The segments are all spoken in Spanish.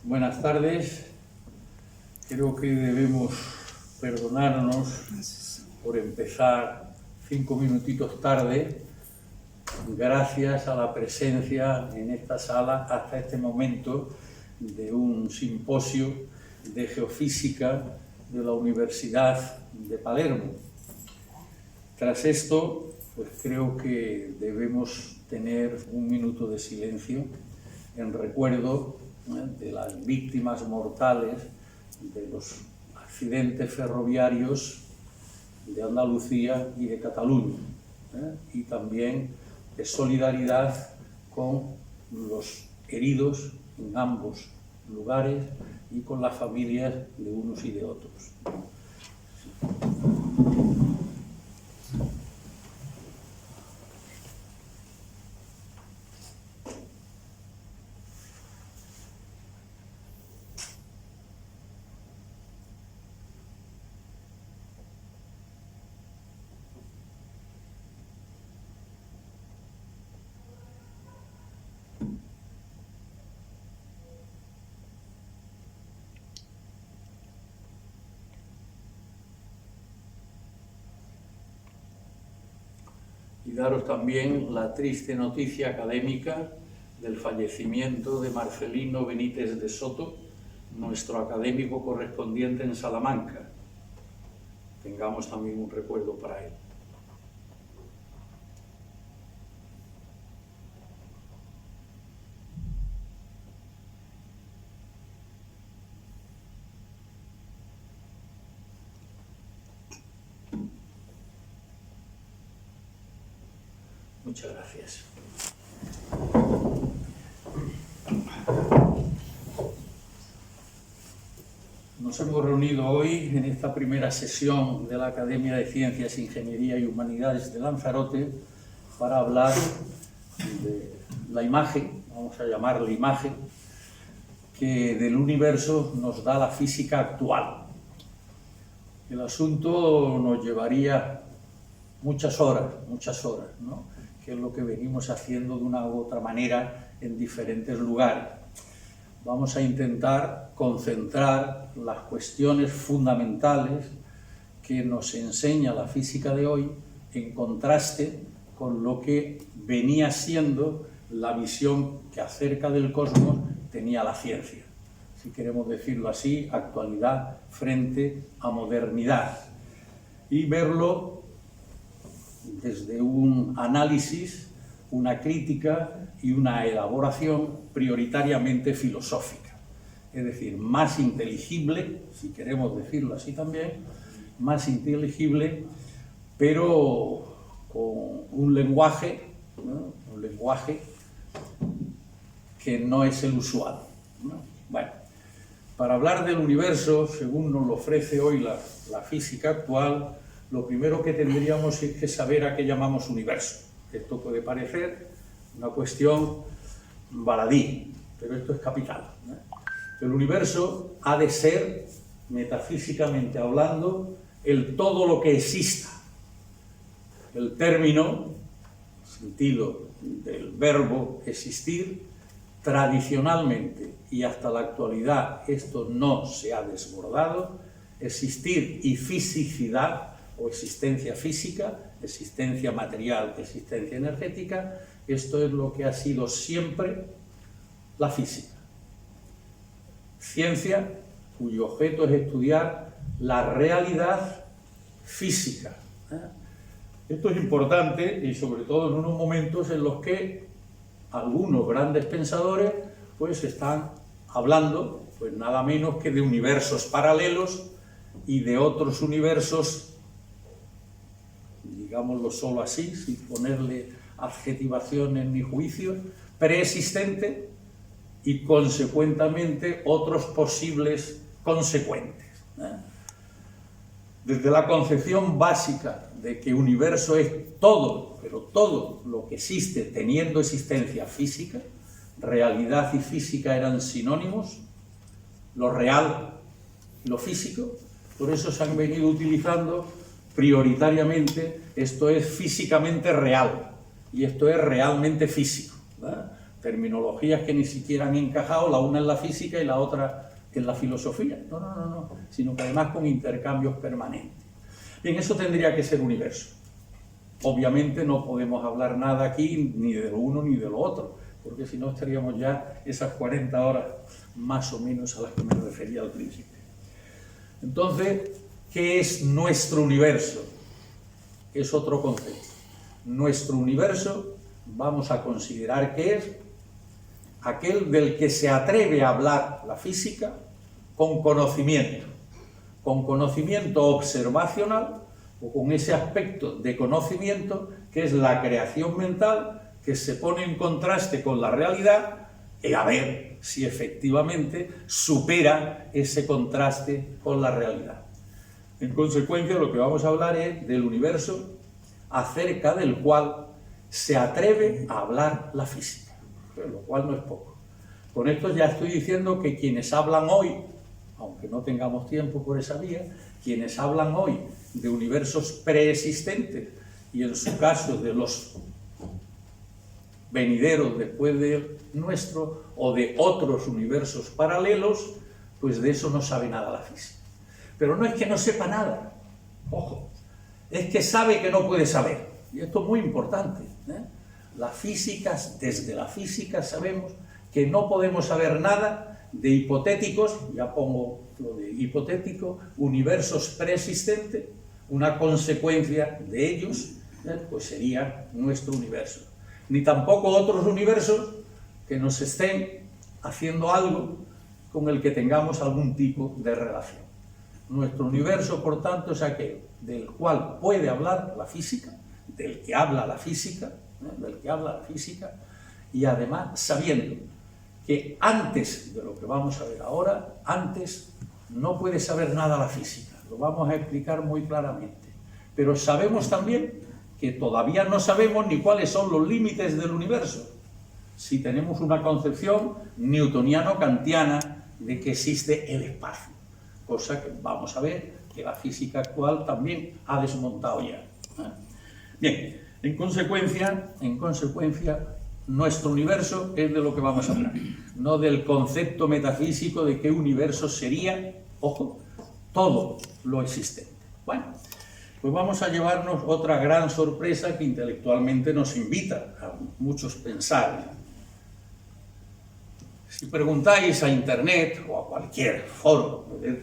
Buenas tardes. Creo que debemos perdonarnos por empezar 5 minutitos tarde, gracias a la presencia en esta sala hasta este momento de un simposio de geofísica de la Universidad de Palermo. Tras esto, pues creo que debemos tener un minuto de silencio en recuerdo de las víctimas mortales de los accidentes ferroviarios de Andalucía y de Cataluña, y también de solidaridad con los heridos en ambos lugares y con las familias de unos y de otros. Y daros también la triste noticia académica del fallecimiento de Marcelino Benítez de Soto, nuestro académico correspondiente en Salamanca. Tengamos también un recuerdo para él. Muchas gracias. Nos hemos reunido hoy en esta primera sesión de la Academia de Ciencias, Ingeniería y Humanidades de Lanzarote para hablar de la imagen, vamos a llamarla imagen, que del universo nos da la física actual. El asunto nos llevaría muchas horas, ¿no? Que es lo que venimos haciendo de una u otra manera en diferentes lugares. Vamos a intentar concentrar las cuestiones fundamentales que nos enseña la física de hoy en contraste con lo que venía siendo la visión que acerca del cosmos tenía la ciencia. Si queremos decirlo así, actualidad frente a modernidad. Y verlo desde un análisis, una crítica y una elaboración prioritariamente filosófica. Es decir, más inteligible, si queremos decirlo así también, más inteligible, pero con un lenguaje, ¿no? Un lenguaje que no es el usual, ¿no? Bueno, para hablar del universo, según nos lo ofrece hoy la física actual, lo primero que tendríamos es que saber a qué llamamos universo. Esto puede parecer una cuestión baladí, pero esto es capital, ¿no? El universo ha de ser, metafísicamente hablando, el todo lo que exista. El término, sentido del verbo existir, tradicionalmente y hasta la actualidad esto no se ha desbordado. Existir y fisicidad, o existencia física, existencia material, existencia energética, esto es lo que ha sido siempre la física. Ciencia cuyo objeto es estudiar la realidad física. Esto es importante y sobre todo en unos momentos en los que algunos grandes pensadores pues están hablando pues nada menos que de universos paralelos y de otros universos, digámoslo solo así, sin ponerle adjetivaciones ni juicios, preexistente y consecuentemente otros posibles consecuentes. Desde la concepción básica de que universo es todo, pero todo lo que existe teniendo existencia física, realidad y física eran sinónimos, lo real y lo físico, por eso se han venido utilizando prioritariamente, esto es físicamente real y esto es realmente físico, ¿verdad? terminologías que ni siquiera han encajado, la una en la física y la otra en la filosofía. No, sino que además con intercambios permanentes. Bien, eso tendría que ser universo. Obviamente no podemos hablar nada aquí ni de lo uno ni de lo otro, porque si no estaríamos ya esas 40 horas más o menos a las que me refería al principio. Entonces, ¿qué es nuestro universo? Es otro concepto. Nuestro universo vamos a considerar que es aquel del que se atreve a hablar la física con conocimiento observacional o con ese aspecto de conocimiento que es la creación mental que se pone en contraste con la realidad y a ver si efectivamente supera ese contraste con la realidad. En consecuencia, lo que vamos a hablar es del universo acerca del cual se atreve a hablar la física, lo cual no es poco. Con esto ya estoy diciendo que quienes hablan hoy, aunque no tengamos tiempo por esa vía, quienes hablan hoy de universos preexistentes y en su caso de los venideros después de nuestro o de otros universos paralelos, pues de eso no sabe nada la física. Pero no es que no sepa nada, ojo, es que sabe que no puede saber. Y esto es muy importante, ¿eh? Desde la física sabemos que no podemos saber nada de hipotéticos, ya pongo lo de hipotético, universos preexistentes, una consecuencia de ellos, pues sería nuestro universo. Ni tampoco otros universos que nos estén haciendo algo con el que tengamos algún tipo de relación. Nuestro universo, por tanto, es aquel del cual puede hablar la física, del que habla la física, y además sabiendo que antes de lo que vamos a ver ahora, antes no puede saber nada la física, lo vamos a explicar muy claramente, pero sabemos también que todavía no sabemos ni cuáles son los límites del universo, si tenemos una concepción newtoniano-kantiana de que existe el espacio, cosa que vamos a ver que la física actual también ha desmontado ya. Bien, en consecuencia, nuestro universo es de lo que vamos a hablar, no del concepto metafísico de qué universo sería, ojo, todo lo existente. Bueno, pues vamos a llevarnos otra gran sorpresa que intelectualmente nos invita a muchos pensar. Si preguntáis a Internet o a cualquier foro del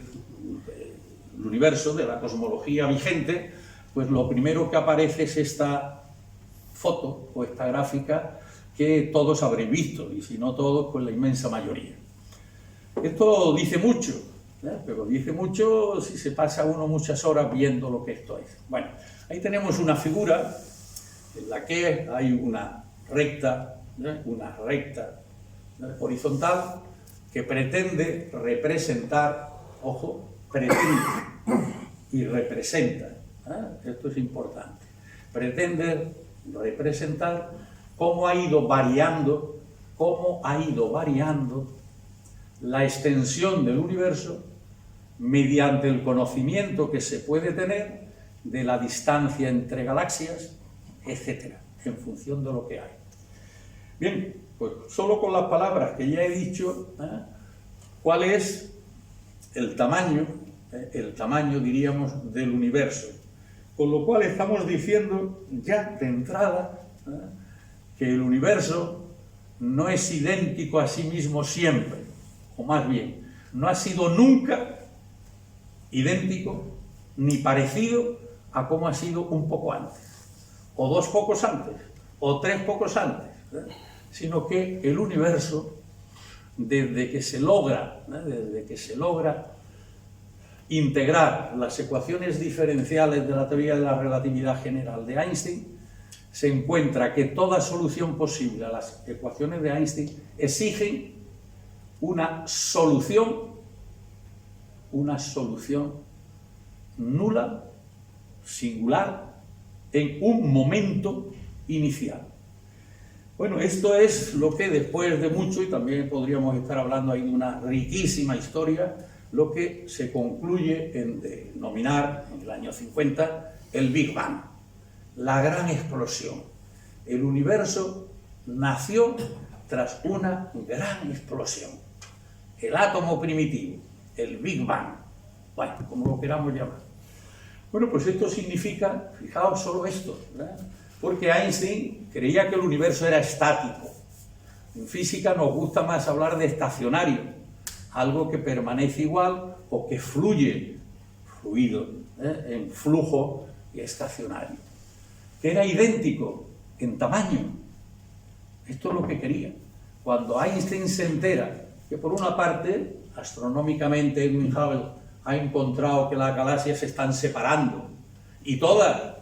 universo, de la cosmología vigente, pues lo primero que aparece es esta foto o esta gráfica que todos habréis visto, y si no todos, pues la inmensa mayoría. Esto dice mucho, pero dice mucho si se pasa uno muchas horas viendo lo que esto es. Bueno, ahí tenemos una figura en la que hay una recta horizontal que pretende representar, ojo, pretende y representa, esto es importante, pretende representar cómo ha ido variando la extensión del universo mediante el conocimiento que se puede tener de la distancia entre galaxias, etcétera, en función de lo que hay. Bien, pues solo con las palabras que ya he dicho, ¿cuál es el tamaño, diríamos, del universo? Con lo cual estamos diciendo ya de entrada que el universo no es idéntico a sí mismo siempre, o más bien, no ha sido nunca idéntico ni parecido a como ha sido un poco antes, o dos pocos antes, o tres pocos antes, sino que el universo, desde que se logra integrar las ecuaciones diferenciales de la teoría de la relatividad general de Einstein, se encuentra que toda solución posible a las ecuaciones de Einstein exigen una solución nula, singular, en un momento inicial. Bueno, esto es lo que después de mucho, y también podríamos estar hablando ahí de una riquísima historia, lo que se concluye en denominar en el año 50 el Big Bang, la gran explosión. El universo nació tras una gran explosión. El átomo primitivo, el Big Bang, bueno, como lo queramos llamar. Bueno, pues esto significa, fijaos solo esto, ¿verdad? Porque Einstein creía que el universo era estático. En física nos gusta más hablar de estacionario, algo que permanece igual o que fluye, fluido, en flujo estacionario, que era idéntico en tamaño. Esto es lo que quería. Cuando Einstein se entera que por una parte, astronómicamente, Edwin Hubble ha encontrado que las galaxias se están separando y todas,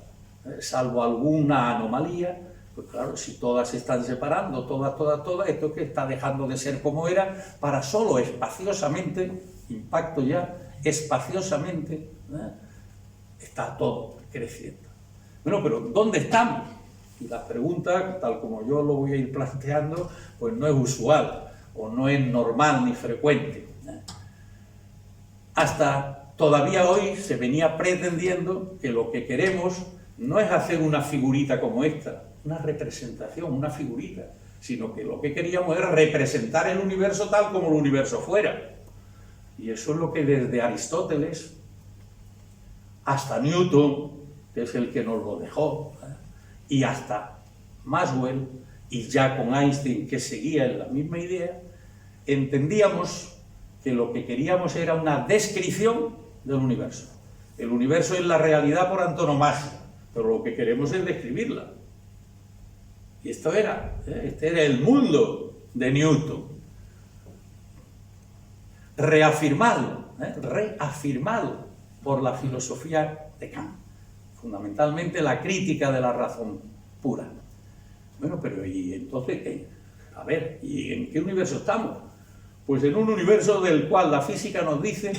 salvo alguna anomalía, pues claro, si todas se están separando, todas, esto que está dejando de ser como era para solo espaciosamente, impacto ya, espaciosamente, está todo creciendo. Bueno, pero ¿dónde estamos? Y la pregunta, tal como yo lo voy a ir planteando, pues no es usual, o no es normal ni frecuente. Hasta todavía hoy se venía pretendiendo que lo que queremos no es hacer una figurita como esta, una representación, una figurita, sino que lo que queríamos era representar el universo tal como el universo fuera. Y eso es lo que desde Aristóteles hasta Newton, que es el que nos lo dejó, y hasta Maxwell, y ya con Einstein, que seguía en la misma idea, entendíamos que lo que queríamos era una descripción del universo. El universo es la realidad por antonomasia, pero lo que queremos es describirla. Y este era el mundo de Newton. Reafirmado por la filosofía de Kant. Fundamentalmente la crítica de la razón pura. Bueno, pero ¿y entonces qué? A ver, ¿y en qué universo estamos? Pues en un universo del cual la física nos dice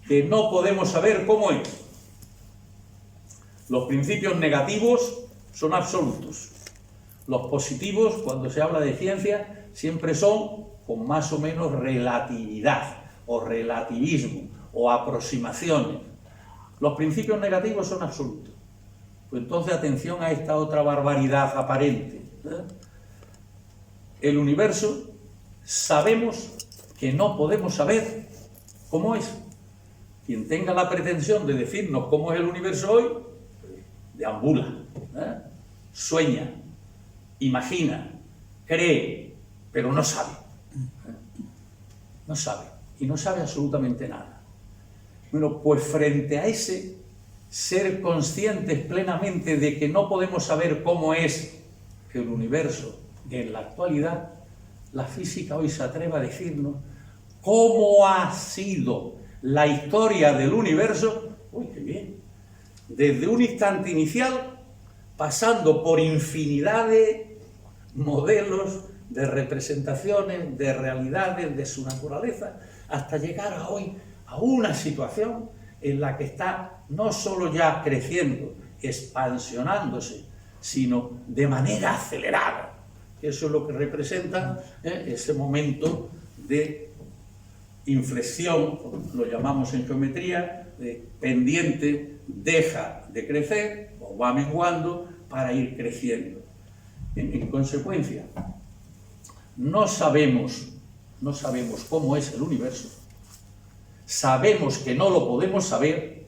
que no podemos saber cómo es. Los principios negativos son absolutos. Los positivos, cuando se habla de ciencia, siempre son con más o menos relatividad, o relativismo, o aproximaciones. Los principios negativos son absolutos. Pues entonces atención a esta otra barbaridad aparente. El universo, sabemos que no podemos saber cómo es. Quien tenga la pretensión de decirnos cómo es el universo hoy, deambula, sueña, imagina, cree, pero no sabe. No sabe, y no sabe absolutamente nada. Bueno, pues frente a ese ser conscientes plenamente de que no podemos saber cómo es el universo en la actualidad, la física hoy se atreve a decirnos cómo ha sido la historia del universo, uy, qué bien, desde un instante inicial, pasando por infinidad de modelos, de representaciones, de realidades, de su naturaleza, hasta llegar a hoy a una situación en la que está no solo ya creciendo, expansionándose, sino de manera acelerada. Eso es lo que representa ese momento de inflexión, lo llamamos en geometría, de pendiente, deja de crecer o va menguando para ir creciendo. En consecuencia, no sabemos cómo es el universo, sabemos que no lo podemos saber,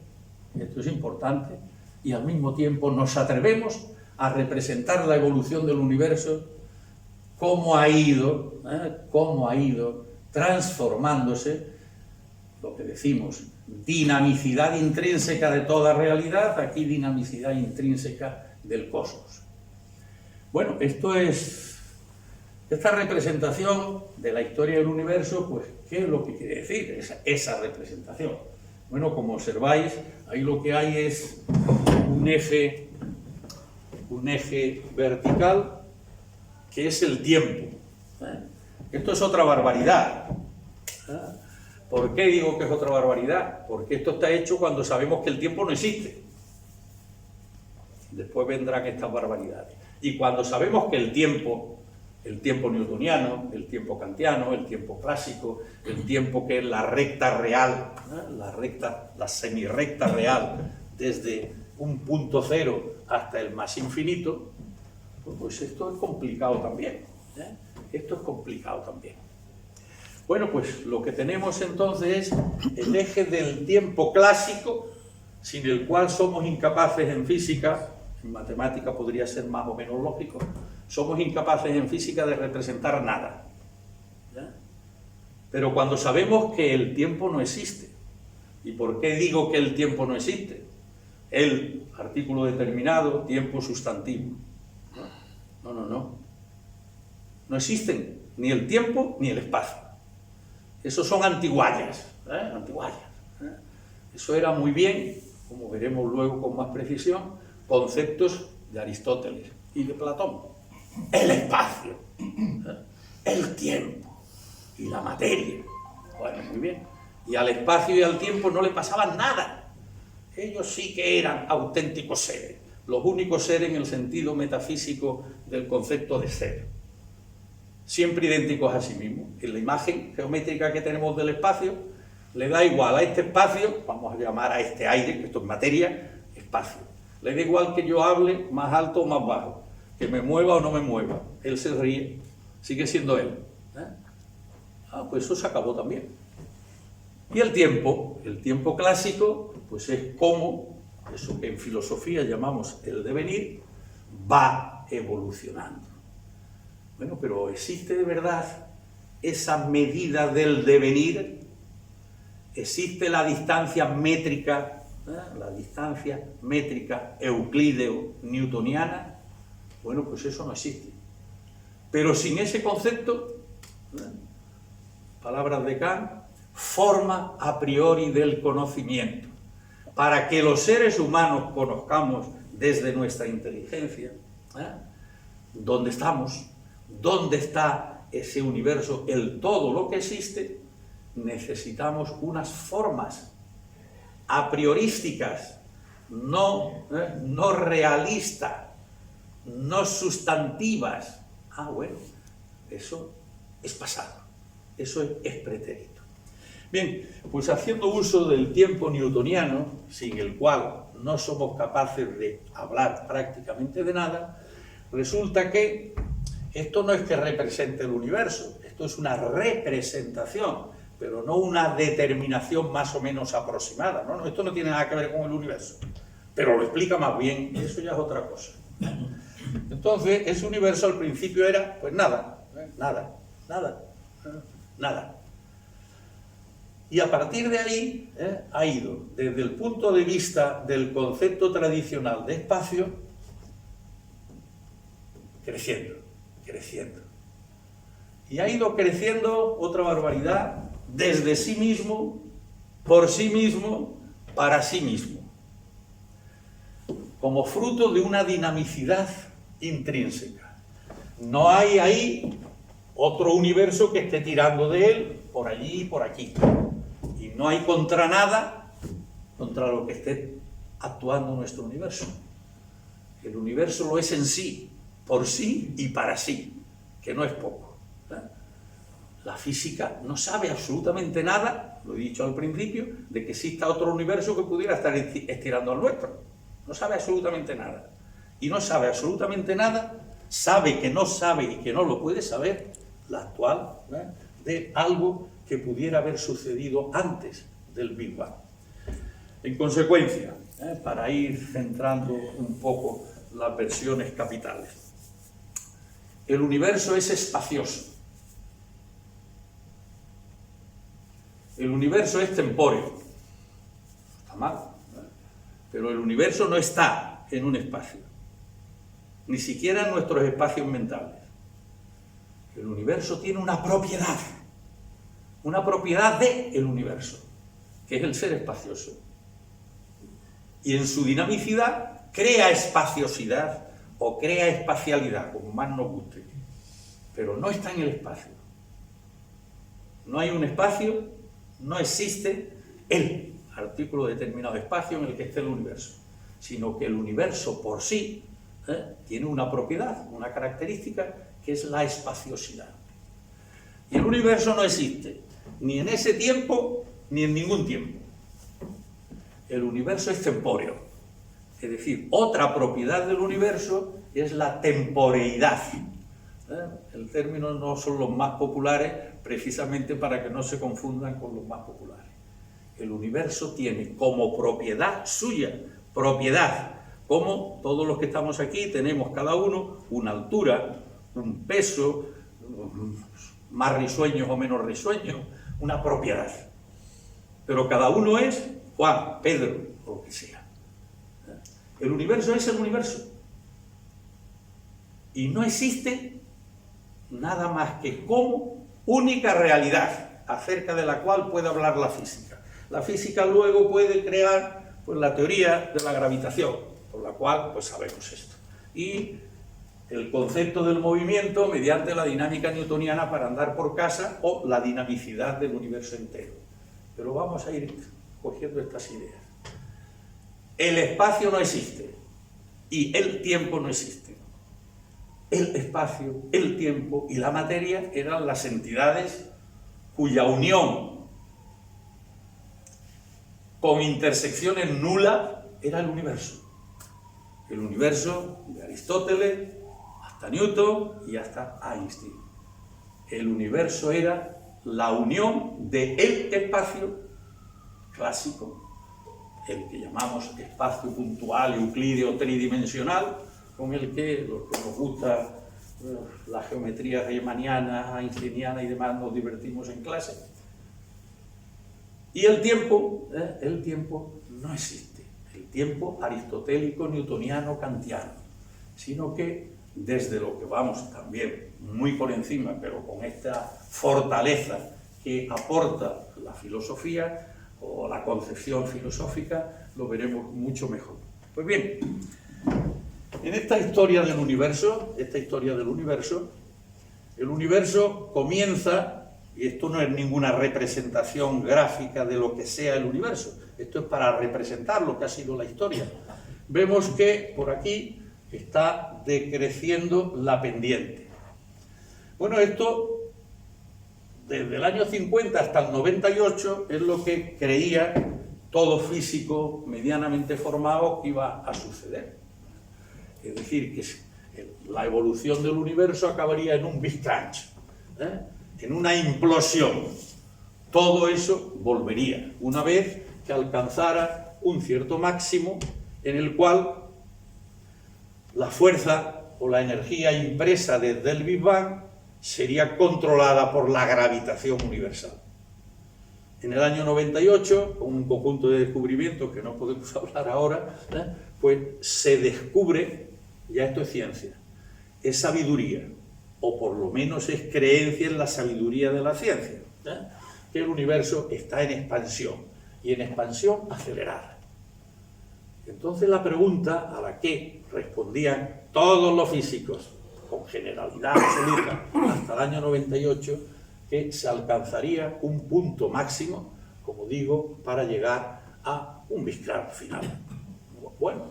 esto es importante, y al mismo tiempo nos atrevemos a representar la evolución del universo, cómo ha ido transformándose, lo que decimos, dinamicidad intrínseca de toda realidad, aquí dinamicidad intrínseca del cosmos. Bueno, esta representación de la historia del universo, pues, ¿qué es lo que quiere decir esa representación? Bueno, como observáis, ahí lo que hay es un eje vertical, que es el tiempo. Esto es otra barbaridad. ¿Por qué digo que es otra barbaridad? Porque esto está hecho cuando sabemos que el tiempo no existe. Después vendrán estas barbaridades. Y cuando sabemos que el tiempo newtoniano, el tiempo kantiano, el tiempo clásico, el tiempo que es la recta real, la semirrecta real, desde un punto cero hasta el más infinito, pues esto es complicado también. esto es complicado también. Bueno, pues lo que tenemos entonces es el eje del tiempo clásico, sin el cual somos incapaces en física, en matemática podría ser más o menos lógico, somos incapaces en física de representar nada. ¿Ya? Pero cuando sabemos que el tiempo no existe, ¿y por qué digo que el tiempo no existe? El artículo determinado, tiempo sustantivo. No. No existen ni el tiempo ni el espacio. Esos son antiguallas. Antiguallas. Eso era muy bien, como veremos luego con más precisión, conceptos de Aristóteles y de Platón. El espacio, el tiempo y la materia. Bueno, muy bien. Y al espacio y al tiempo no le pasaba nada. Ellos sí que eran auténticos seres, los únicos seres en el sentido metafísico del concepto de ser. Siempre idénticos a sí mismos. En la imagen geométrica que tenemos del espacio, le da igual a este espacio, vamos a llamar a este aire, que esto es materia, espacio. Le da igual que yo hable más alto o más bajo, que me mueva o no me mueva. Él se ríe, sigue siendo él. Pues eso se acabó también. Y el tiempo clásico, pues es como, eso que en filosofía llamamos el devenir, va evolucionando. Bueno, pero ¿existe de verdad esa medida del devenir? ¿Existe la distancia métrica, la distancia métrica euclídeo-newtoniana? Bueno, pues eso no existe. Pero sin ese concepto, palabras de Kant, forma a priori del conocimiento. Para que los seres humanos conozcamos desde nuestra inteligencia, dónde estamos, dónde está ese universo, el todo lo que existe, necesitamos unas formas a priorísticas, no realistas, no sustantivas. Bueno, eso es pasado, eso es pretérito. Bien, pues haciendo uso del tiempo newtoniano, sin el cual no somos capaces de hablar prácticamente de nada, resulta que esto no es que represente el universo, esto es una representación, pero no una determinación más o menos aproximada. No, esto no tiene nada que ver con el universo, pero lo explica más bien, y eso ya es otra cosa. Entonces, ese universo al principio era, pues nada. Y a partir de ahí ha ido, desde el punto de vista del concepto tradicional de espacio, creciendo. Y ha ido creciendo, otra barbaridad, desde sí mismo, por sí mismo, para sí mismo. Como fruto de una dinamicidad intrínseca. No hay ahí otro universo que esté tirando de él, por allí y por aquí. Y no hay contra nada, contra lo que esté actuando nuestro universo. El universo lo es en sí, por sí y para sí, que no es poco. La física no sabe absolutamente nada, lo he dicho al principio, de que exista otro universo que pudiera estar estirando al nuestro. No sabe absolutamente nada. Y no sabe absolutamente nada, sabe que no sabe y que no lo puede saber, la actual, de algo que pudiera haber sucedido antes del Big Bang. En consecuencia, para ir centrando un poco las versiones capitales, el universo es espacioso. El universo es tempóreo. Está mal, pero el universo no está en un espacio, ni siquiera en nuestros espacios mentales. El universo tiene una propiedad del universo, que es el ser espacioso. Y en su dinamicidad crea espaciosidad o crea espacialidad, como más nos guste, pero no está en el espacio. No hay un espacio, no existe el artículo determinado de espacio en el que esté el universo, sino que el universo por sí tiene una propiedad, una característica, que es la espaciosidad. Y el universo no existe ni en ese tiempo ni en ningún tiempo. El universo es tempóreo, es decir, otra propiedad del universo es la temporeidad. El término no son los más populares precisamente para que no se confundan con los más populares. El universo tiene como propiedad suya, propiedad, como todos los que estamos aquí tenemos cada uno una altura, un peso, más risueños o menos risueños, una propiedad. Pero cada uno es Juan, Pedro, o lo que sea. El universo es el universo. Y no existe nada más que como única realidad acerca de la cual puede hablar la física. La física luego puede crear pues, la teoría de la gravitación, por la cual pues, sabemos esto. Y el concepto del movimiento mediante la dinámica newtoniana para andar por casa o la dinamicidad del universo entero. Pero vamos a ir cogiendo estas ideas. El espacio no existe y el tiempo no existe. El espacio, el tiempo y la materia eran las entidades cuya unión con intersecciones nulas era el universo. El universo de Aristóteles hasta Newton y hasta Einstein. El universo era la unión del espacio clásico, el que llamamos espacio puntual, euclídeo, tridimensional, con el que los que nos gusta la geometría riemanniana, einsteiniana y demás nos divertimos en clase. Y el tiempo no existe. El tiempo aristotélico, newtoniano, kantiano, sino que desde lo que vamos también muy por encima, pero con esta fortaleza que aporta la filosofía o la concepción filosófica, lo veremos mucho mejor. Pues bien, en esta historia del universo, el universo comienza, y esto no es ninguna representación gráfica de lo que sea el universo, esto es para representar lo que ha sido la historia. Vemos que por aquí está decreciendo la pendiente. Bueno, esto desde el año 50 hasta el 98 es lo que creía todo físico medianamente formado que iba a suceder. Es decir, que la evolución del universo acabaría en un Big Crunch, en una implosión. Todo eso volvería, una vez que alcanzara un cierto máximo en el cual la fuerza o la energía impresa desde el Big Bang sería controlada por la gravitación universal. En el año 98, con un conjunto de descubrimientos que no podemos hablar ahora, pues se descubre, ya esto es ciencia, es sabiduría, o por lo menos es creencia en la sabiduría de la ciencia, que el universo está en expansión, y en expansión acelerada. Entonces la pregunta a la que respondían todos los físicos, con generalidad absoluta, hasta el año 98, que se alcanzaría un punto máximo, como digo, para llegar a un Big Crunch final. Bueno,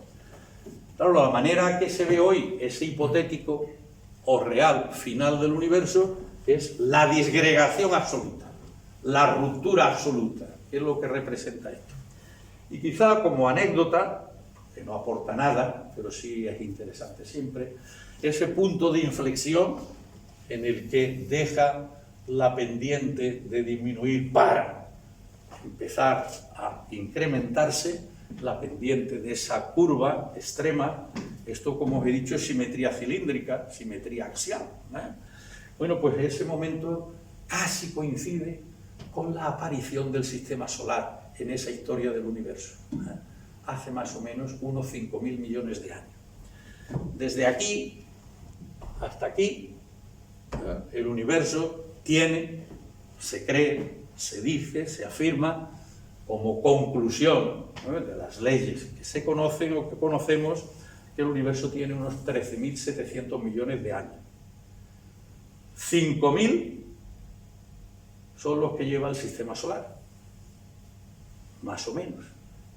claro, la manera que se ve hoy ese hipotético o real final del universo es la disgregación absoluta, la ruptura absoluta, que es lo que representa esto. Y quizá como anécdota, que no aporta nada, pero sí es interesante siempre, ese punto de inflexión en el que deja la pendiente de disminuir para empezar a incrementarse, la pendiente de esa curva extrema. Esto, como os he dicho, es simetría cilíndrica, simetría axial, Bueno, pues ese momento casi coincide con la aparición del sistema solar en esa historia del universo, hace más o menos unos 5.000 millones de años. Desde aquí hasta aquí, el universo tiene, se cree, se dice, se afirma, como conclusión de las leyes que se conocen o que conocemos, que el universo tiene unos 13.700 millones de años. 5.000 son los que lleva el sistema solar, más o menos.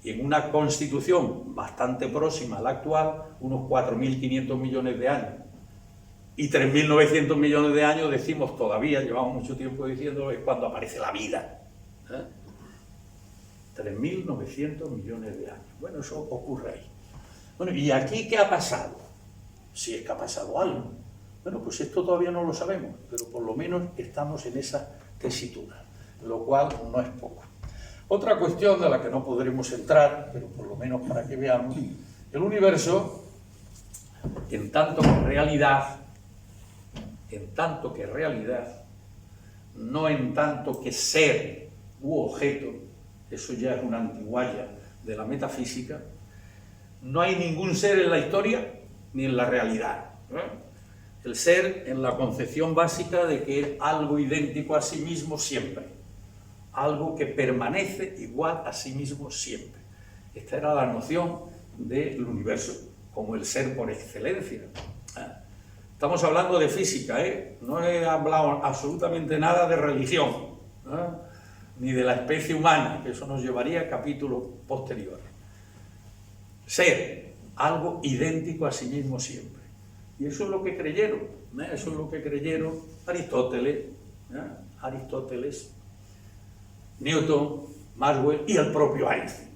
Y en una constitución bastante próxima a la actual, unos 4.500 millones de años. Y 3.900 millones de años, decimos todavía, llevamos mucho tiempo diciendo, es cuando aparece la vida. 3.900 millones de años. Bueno, eso ocurre ahí. Bueno, ¿y aquí qué ha pasado? Si es que ha pasado algo. Bueno, pues esto todavía no lo sabemos, pero por lo menos estamos en esa tesitura, lo cual no es poco. Otra cuestión de la que no podremos entrar, pero por lo menos para que veamos, el universo, en tanto que realidad, no en tanto que ser u objeto, eso ya es una antigualla de la metafísica, no hay ningún ser en la historia ni en la realidad. El ser en la concepción básica de que es algo idéntico a sí mismo siempre, algo que permanece igual a sí mismo siempre. Esta era la noción del universo, como el ser por excelencia. Estamos hablando de física, no he hablado absolutamente nada de religión, ni de la especie humana, que eso nos llevaría a capítulos posteriores. Ser algo idéntico a sí mismo siempre. Y eso es lo que creyeron, Aristóteles, Newton, Maxwell y el propio Einstein.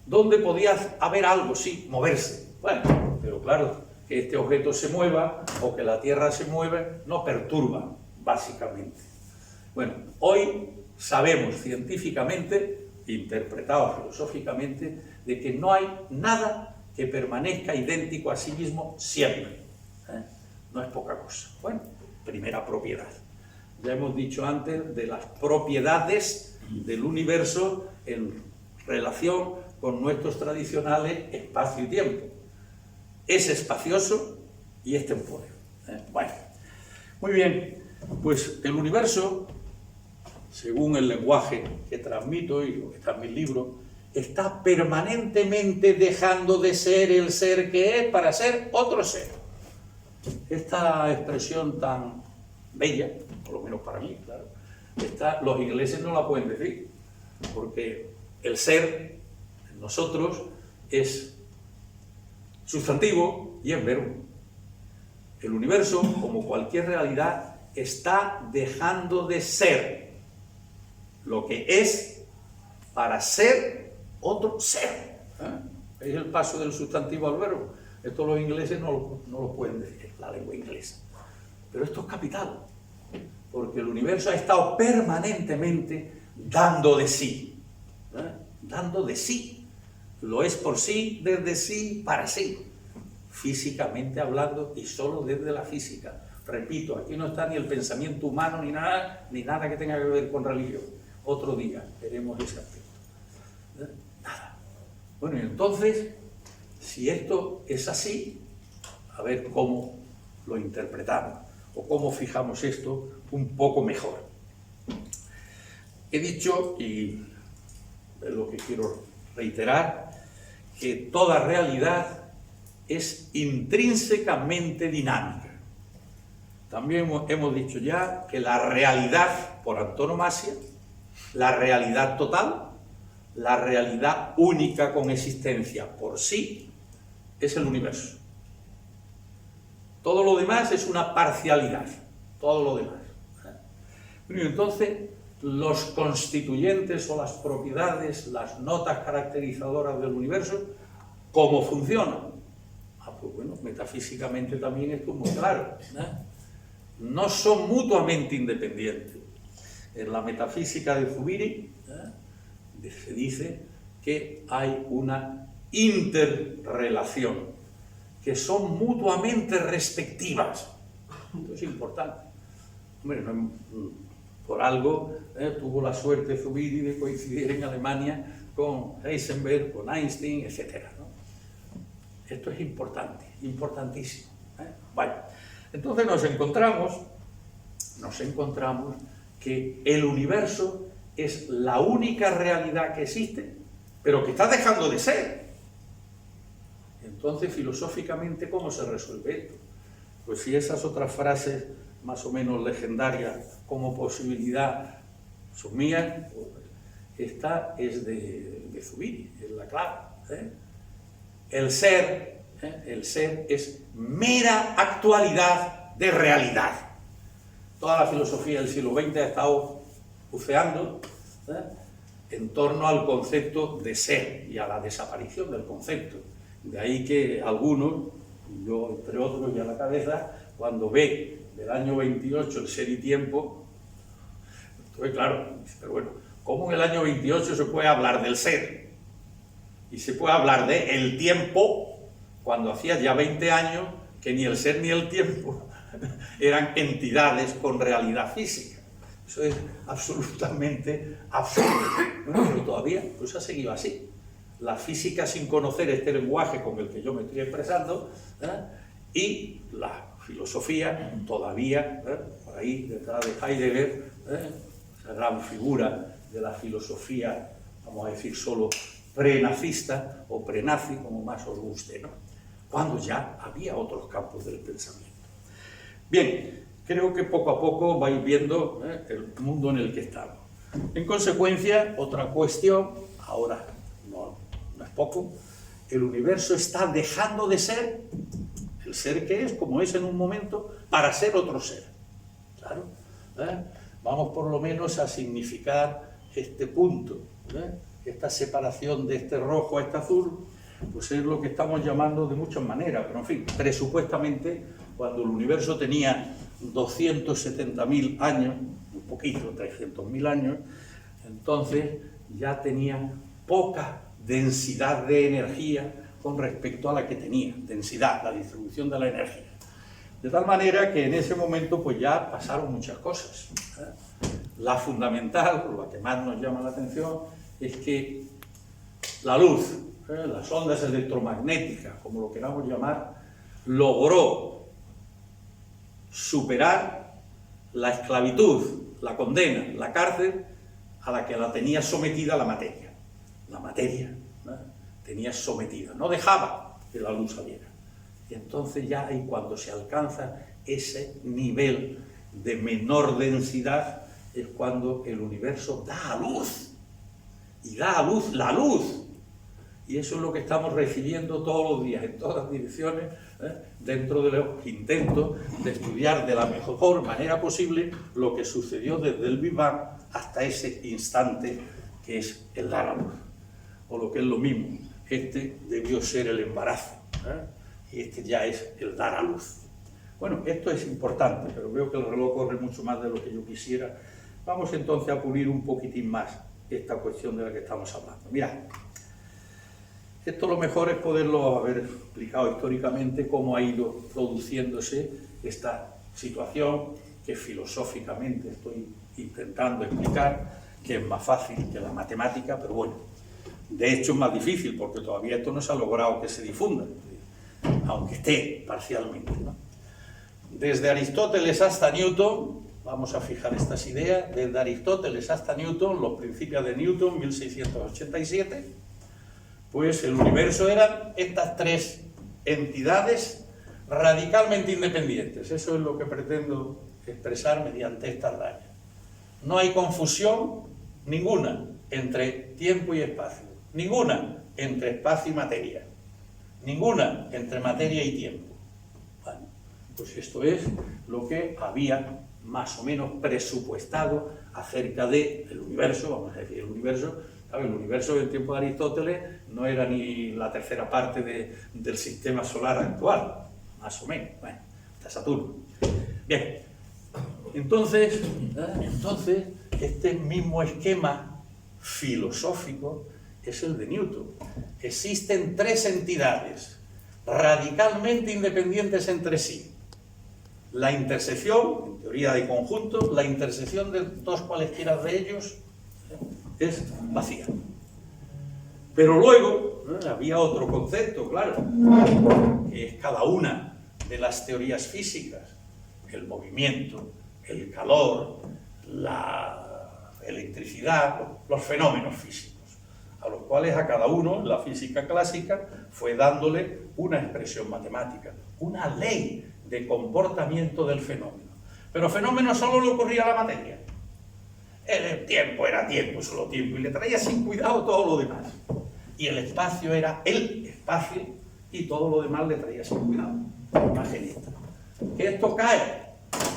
¿Dónde podía haber algo? Sí, moverse. Bueno, pero claro, que este objeto se mueva o que la Tierra se mueva no perturba, básicamente. Bueno, hoy sabemos científicamente, interpretado filosóficamente, de que no hay nada que permanezca idéntico a sí mismo siempre. No es poca cosa. Bueno, primera propiedad. Ya hemos dicho antes de las propiedades del universo en relación con nuestros tradicionales espacio y tiempo. Es espacioso y es temporal. Bueno, muy bien, pues el universo, según el lenguaje que transmito y lo que está en mis libros, está permanentemente dejando de ser el ser que es para ser otro ser. Esta expresión tan bella, por lo menos para mí, claro, los ingleses no la pueden decir, porque el ser en nosotros es sustantivo y es verbo. El universo, como cualquier realidad, está dejando de ser lo que es para ser otro ser. Es el paso del sustantivo al verbo. Esto los ingleses no lo pueden decir, la lengua inglesa. Pero esto es capital, porque el universo ha estado permanentemente dando de sí. Dando de sí. Lo es por sí, desde sí, para sí. Físicamente hablando y solo desde la física. Repito, aquí no está ni el pensamiento humano ni nada que tenga que ver con religión. Otro día veremos ese aspecto. Nada. Bueno, y entonces, si esto es así, a ver cómo lo interpretamos o cómo fijamos esto un poco mejor. He dicho, y es lo que quiero reiterar, que toda realidad es intrínsecamente dinámica. También hemos dicho ya que la realidad por antonomasia, la realidad total, la realidad única con existencia por sí, es el universo. Todo lo demás es una parcialidad, todo lo demás. Bueno, entonces, los constituyentes o las propiedades, las notas caracterizadoras del universo, ¿cómo funcionan? Pues bueno, metafísicamente también esto es muy claro. No son mutuamente independientes. En la metafísica de Zubiri se dice que hay una interrelación, que son mutuamente respectivas. Esto es importante. Hombre, por algo tuvo la suerte Zubiri de coincidir en Alemania con Heisenberg, con Einstein, etc. Esto es importante, importantísimo. Bueno, entonces nos encontramos que el universo es la única realidad que existe, pero que está dejando de ser. Entonces, filosóficamente, ¿cómo se resuelve esto? Pues si esas otras frases más o menos legendarias como posibilidad son mías, pues esta es de Zubiri, es la clave. El ser es mera actualidad de realidad. Toda la filosofía del siglo XX ha estado buceando en torno al concepto de ser y a la desaparición del concepto. De ahí que algunos, yo entre otros y a la cabeza, cuando ve del año 28 el ser y tiempo, entonces claro, pero bueno, ¿cómo en el año 28 se puede hablar del ser? Y se puede hablar de el tiempo cuando hacía ya 20 años que ni el ser ni el tiempo eran entidades con realidad física. Eso es absolutamente absurdo. Bueno, pero todavía pues ha seguido así. La física sin conocer este lenguaje con el que yo me estoy expresando, y la filosofía todavía, por ahí detrás de Heidegger, esa gran figura de la filosofía, vamos a decir solo prenazista o prenazi, como más os guste, ¿no? Cuando ya había otros campos del pensamiento. Bien, creo que poco a poco vais viendo el mundo en el que estamos. En consecuencia, otra cuestión, ahora no es poco, el universo está dejando de ser el ser que es, como es en un momento, para ser otro ser. Claro, vamos por lo menos a significar este punto, esta separación de este rojo a este azul, pues es lo que estamos llamando de muchas maneras, pero en fin, presupuestamente, cuando el universo tenía 270.000 años, un poquito, 300.000 años, entonces ya tenía poca densidad de energía con respecto a la que tenía, densidad, la distribución de la energía. De tal manera que en ese momento pues ya pasaron muchas cosas. La fundamental, por la que más nos llama la atención, es que la luz, las ondas electromagnéticas, como lo queramos llamar, logró superar la esclavitud, la condena, la cárcel a la que la tenía sometida la materia. La materia tenía sometida, no dejaba que la luz saliera. Y entonces ya ahí cuando se alcanza ese nivel de menor densidad es cuando el universo da a luz. Y da a luz la luz. Y eso es lo que estamos recibiendo todos los días, en todas direcciones, dentro de los intentos de estudiar de la mejor manera posible lo que sucedió desde el Big Bang hasta ese instante que es el dar a luz. O lo que es lo mismo, este debió ser el embarazo, y este ya es el dar a luz. Bueno, esto es importante, pero veo que el reloj corre mucho más de lo que yo quisiera. Vamos entonces a pulir un poquitín más esta cuestión de la que estamos hablando. Mirad, esto lo mejor es poderlo haber explicado históricamente cómo ha ido produciéndose esta situación que filosóficamente estoy intentando explicar, que es más fácil que la matemática, pero bueno, de hecho es más difícil porque todavía esto no se ha logrado que se difunda, aunque esté parcialmente, ¿no? Desde Aristóteles hasta Newton, vamos a fijar estas ideas, desde Aristóteles hasta Newton, los principios de Newton, 1687, pues el universo eran estas tres entidades radicalmente independientes. Eso es lo que pretendo expresar mediante estas rayas. No hay confusión ninguna entre tiempo y espacio, ninguna entre espacio y materia, ninguna entre materia y tiempo. Bueno, pues esto es lo que había más o menos presupuestado acerca del universo, vamos a decir, el universo. El universo del tiempo de Aristóteles no era ni la tercera parte del sistema solar actual, más o menos, bueno, hasta Saturno. Bien, entonces este mismo esquema filosófico es el de Newton. Existen tres entidades radicalmente independientes entre sí. La intersección, en teoría de conjuntos, la intersección de dos cualesquiera de ellos es vacía. Pero luego había otro concepto, claro, que es cada una de las teorías físicas: el movimiento, el calor, la electricidad, los fenómenos físicos, a los cuales a cada uno la física clásica fue dándole una expresión matemática, una ley de comportamiento del fenómeno. Pero fenómeno solo le ocurría a la materia. El tiempo era tiempo, solo tiempo, y le traía sin cuidado todo lo demás. Y el espacio era el espacio, y todo lo demás le traía sin cuidado. Imagen esta. Que esto cae,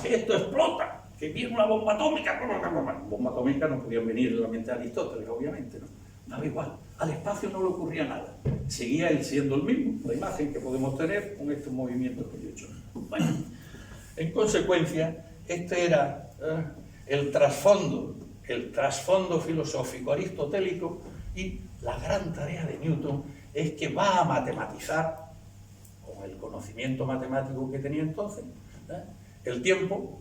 que esto explota, que viene una bomba atómica. Bomba atómica no podían venir de la mente de Aristóteles, obviamente, ¿no? Daba igual, al espacio no le ocurría nada. Seguía él siendo el mismo, la imagen que podemos tener con estos movimientos que yo he hecho. Bueno, En consecuencia, este era el trasfondo filosófico aristotélico, y la gran tarea de Newton es que va a matematizar, con el conocimiento matemático que tenía entonces, el tiempo,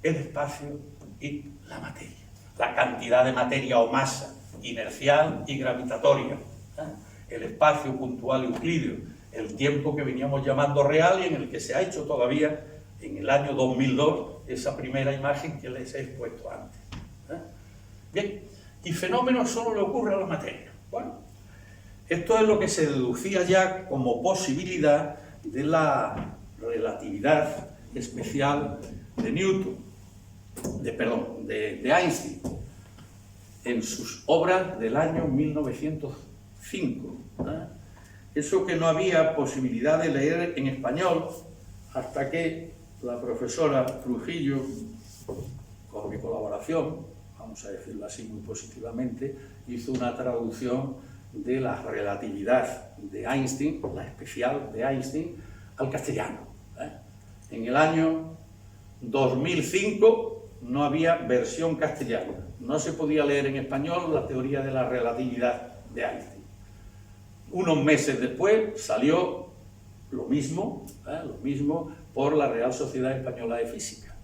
el espacio y la materia. La cantidad de materia o masa inercial y gravitatoria, el espacio puntual euclídeo, el tiempo que veníamos llamando real y en el que se ha hecho todavía en el año 2002 esa primera imagen que les he expuesto antes. Bien, y fenómeno solo le ocurre a la materia. Bueno, esto es lo que se deducía ya como posibilidad de la relatividad especial de Newton, de Einstein, en sus obras del año 1905. Eso que no había posibilidad de leer en español hasta que la profesora Trujillo, con mi colaboración, vamos a decirlo así muy positivamente, hizo una traducción de la relatividad de Einstein, la especial de Einstein, al castellano. En el año 2005 no había versión castellana, no se podía leer en español la teoría de la relatividad de Einstein. Unos meses después salió lo mismo por la Real Sociedad Española de Física.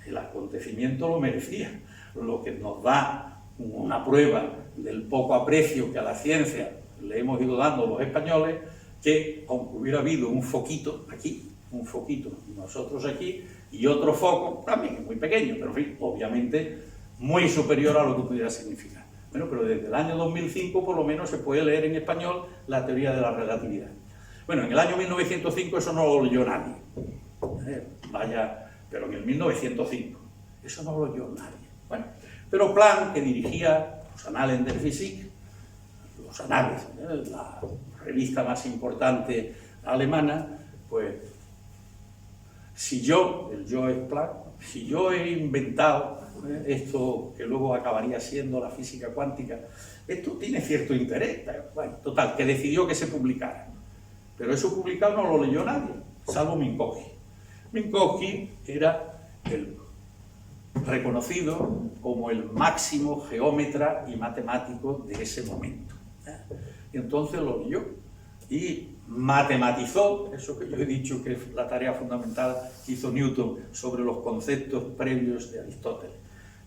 El acontecimiento lo merecía, lo que nos da una prueba del poco aprecio que a la ciencia le hemos ido dando los españoles, que aunque hubiera habido un foquito aquí, un foquito nosotros aquí, y otro foco, también muy pequeño, pero en fin, obviamente muy superior a lo que pudiera significar. Bueno, pero desde el año 2005 por lo menos se puede leer en español la teoría de la relatividad. Bueno, en el año 1905 eso no lo leyó nadie. Pero en el 1905 eso no lo leyó nadie. Bueno, pero Planck, que dirigía los Annalen der Physik, los Anales, la revista más importante alemana, pues si yo, el yo es Planck, si yo he inventado esto que luego acabaría siendo la física cuántica, esto tiene cierto interés. Bueno, total, que decidió que se publicara. Pero eso publicado no lo leyó nadie, salvo Minkowski. Minkowski era el reconocido como el máximo geómetra y matemático de ese momento. Y entonces lo leyó y matematizó, eso que yo he dicho que es la tarea fundamental que hizo Newton sobre los conceptos previos de Aristóteles.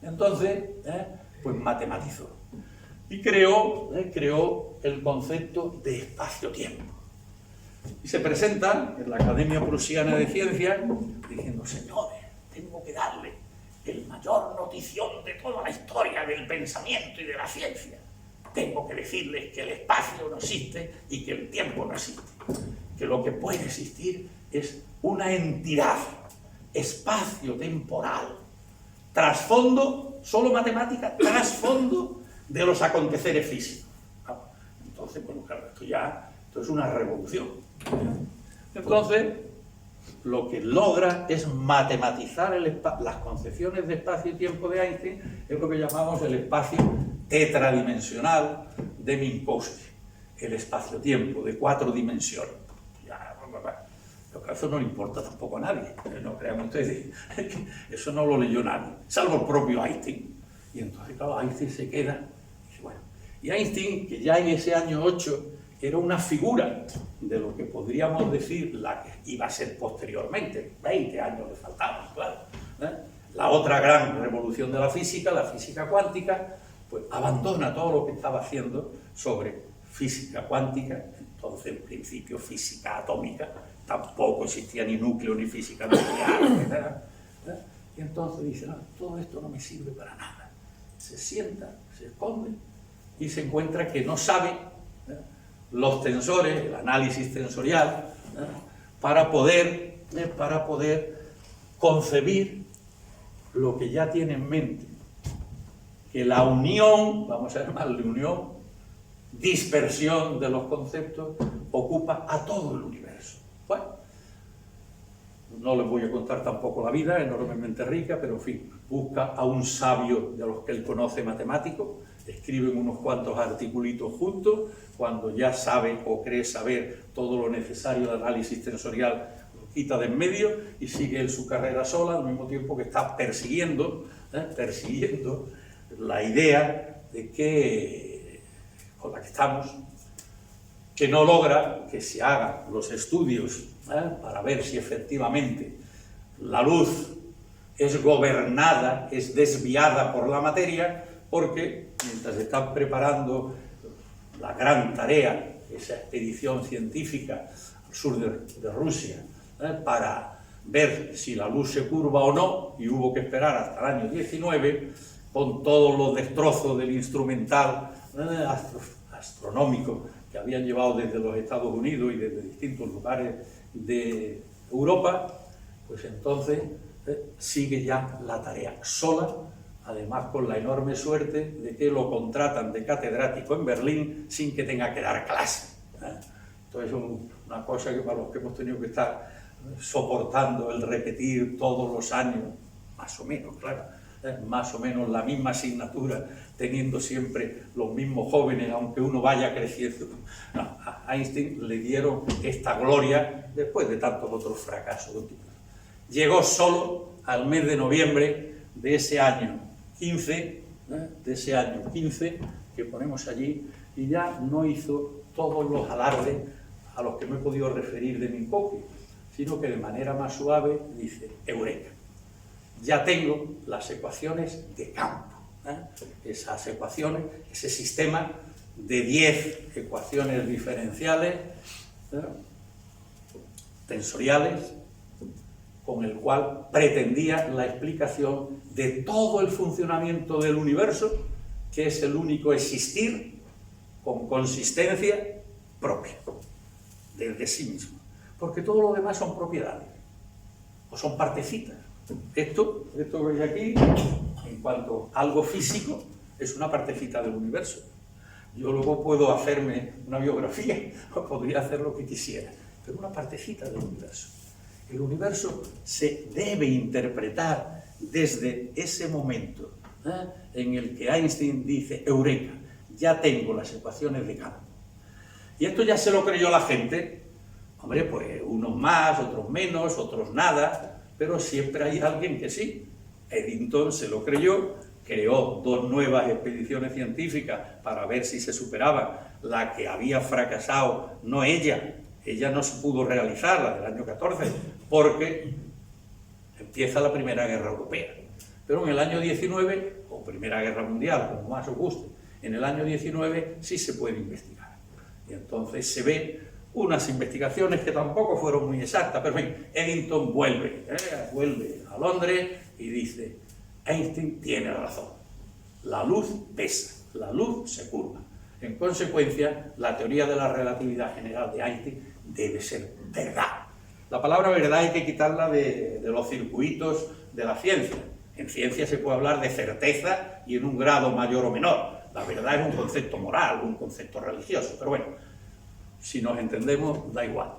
Entonces, pues matematizó y creó el concepto de espacio-tiempo. Y se presenta en la Academia Prusiana de Ciencias diciendo: señores, tengo que darle el mayor notición de toda la historia del pensamiento y de la ciencia. Tengo que decirles que el espacio no existe y que el tiempo no existe. Que lo que puede existir es una entidad espacio-temporal, trasfondo, solo matemática, trasfondo de los aconteceres físicos. Entonces, bueno, claro, esto es una revolución. Entonces, lo que logra es matematizar las concepciones de espacio y tiempo de Einstein, es lo que llamamos el espacio tetradimensional de Minkowski, el espacio-tiempo de 4 dimensiones. Eso no le importa tampoco a nadie, no crean ustedes, eso no lo leyó nadie, salvo el propio Einstein. Y entonces, claro, Einstein se queda, y Einstein, que ya en ese año 8 era una figura de lo que podríamos decir la que iba a ser posteriormente, 20 años le faltaban, claro, la otra gran revolución de la física cuántica, pues abandona todo lo que estaba haciendo sobre física cuántica, entonces en principio física atómica, tampoco existía ni núcleo ni física nuclear, y entonces dice: no, todo esto no me sirve para nada. Se sienta, se esconde y se encuentra que no sabe los tensores, el análisis tensorial, para poder concebir lo que ya tiene en mente, que la unión, vamos a llamarle unión, dispersión de los conceptos, ocupa a todo el universo. Bueno, no les voy a contar tampoco la vida, enormemente rica, pero en fin, busca a un sabio de los que él conoce matemático, escriben unos cuantos articulitos juntos, cuando ya sabe o cree saber todo lo necesario de análisis tensorial, lo quita de en medio y sigue en su carrera sola, al mismo tiempo que está persiguiendo la idea de que, con la que estamos, que no logra que se hagan los estudios para ver si efectivamente la luz es gobernada, es desviada por la materia, porque mientras están preparando la gran tarea, esa expedición científica al sur de Rusia, para ver si la luz se curva o no, y hubo que esperar hasta el año 19, con todos los destrozos del instrumental astronómico que habían llevado desde los Estados Unidos y desde distintos lugares de Europa, pues entonces sigue ya la tarea sola, además con la enorme suerte de que lo contratan de catedrático en Berlín sin que tenga que dar clase. Entonces es una cosa que para los que hemos tenido que estar soportando el repetir todos los años, más o menos, claro, más o menos la misma asignatura, teniendo siempre los mismos jóvenes, aunque uno vaya creciendo. No, a Einstein le dieron esta gloria después de tantos otros fracasos. Llegó solo al mes de noviembre de ese año 15, que ponemos allí, y ya no hizo todos los alardes a los que me he podido referir de mi enfoque, sino que de manera más suave dice: eureka, ya tengo las ecuaciones de campo. Esas ecuaciones, ese sistema de 10 ecuaciones diferenciales, tensoriales, con el cual pretendía la explicación de todo el funcionamiento del universo, que es el único existir con consistencia propia, desde sí mismo. Porque todo lo demás son propiedades, o son partecitas. Esto que veis aquí, en cuanto a algo físico, es una partecita del universo. Yo luego puedo hacerme una biografía, o podría hacer lo que quisiera, pero una partecita del universo. El universo se debe interpretar desde ese momento en el que Einstein dice: eureka, ya tengo las ecuaciones de campo. Y esto ya se lo creyó la gente. Hombre, pues unos más, otros menos, otros nada, pero siempre hay alguien que sí. Eddington se lo creyó, creó 2 nuevas expediciones científicas para ver si se superaba la que había fracasado, no ella no se pudo realizar, la del año 14, porque empieza la Primera Guerra Europea. Pero en el año 19, o Primera Guerra Mundial, como más os guste, en el año 19 sí se puede investigar. Y entonces se ve unas investigaciones que tampoco fueron muy exactas, pero en fin, Eddington vuelve a Londres y dice: Einstein tiene razón, la luz pesa, la luz se curva. En consecuencia, la teoría de la relatividad general de Einstein debe ser verdad. La palabra verdad hay que quitarla de los circuitos de la ciencia. En ciencia se puede hablar de certeza y en un grado mayor o menor. La verdad es un concepto moral, un concepto religioso, pero bueno, si nos entendemos, da igual.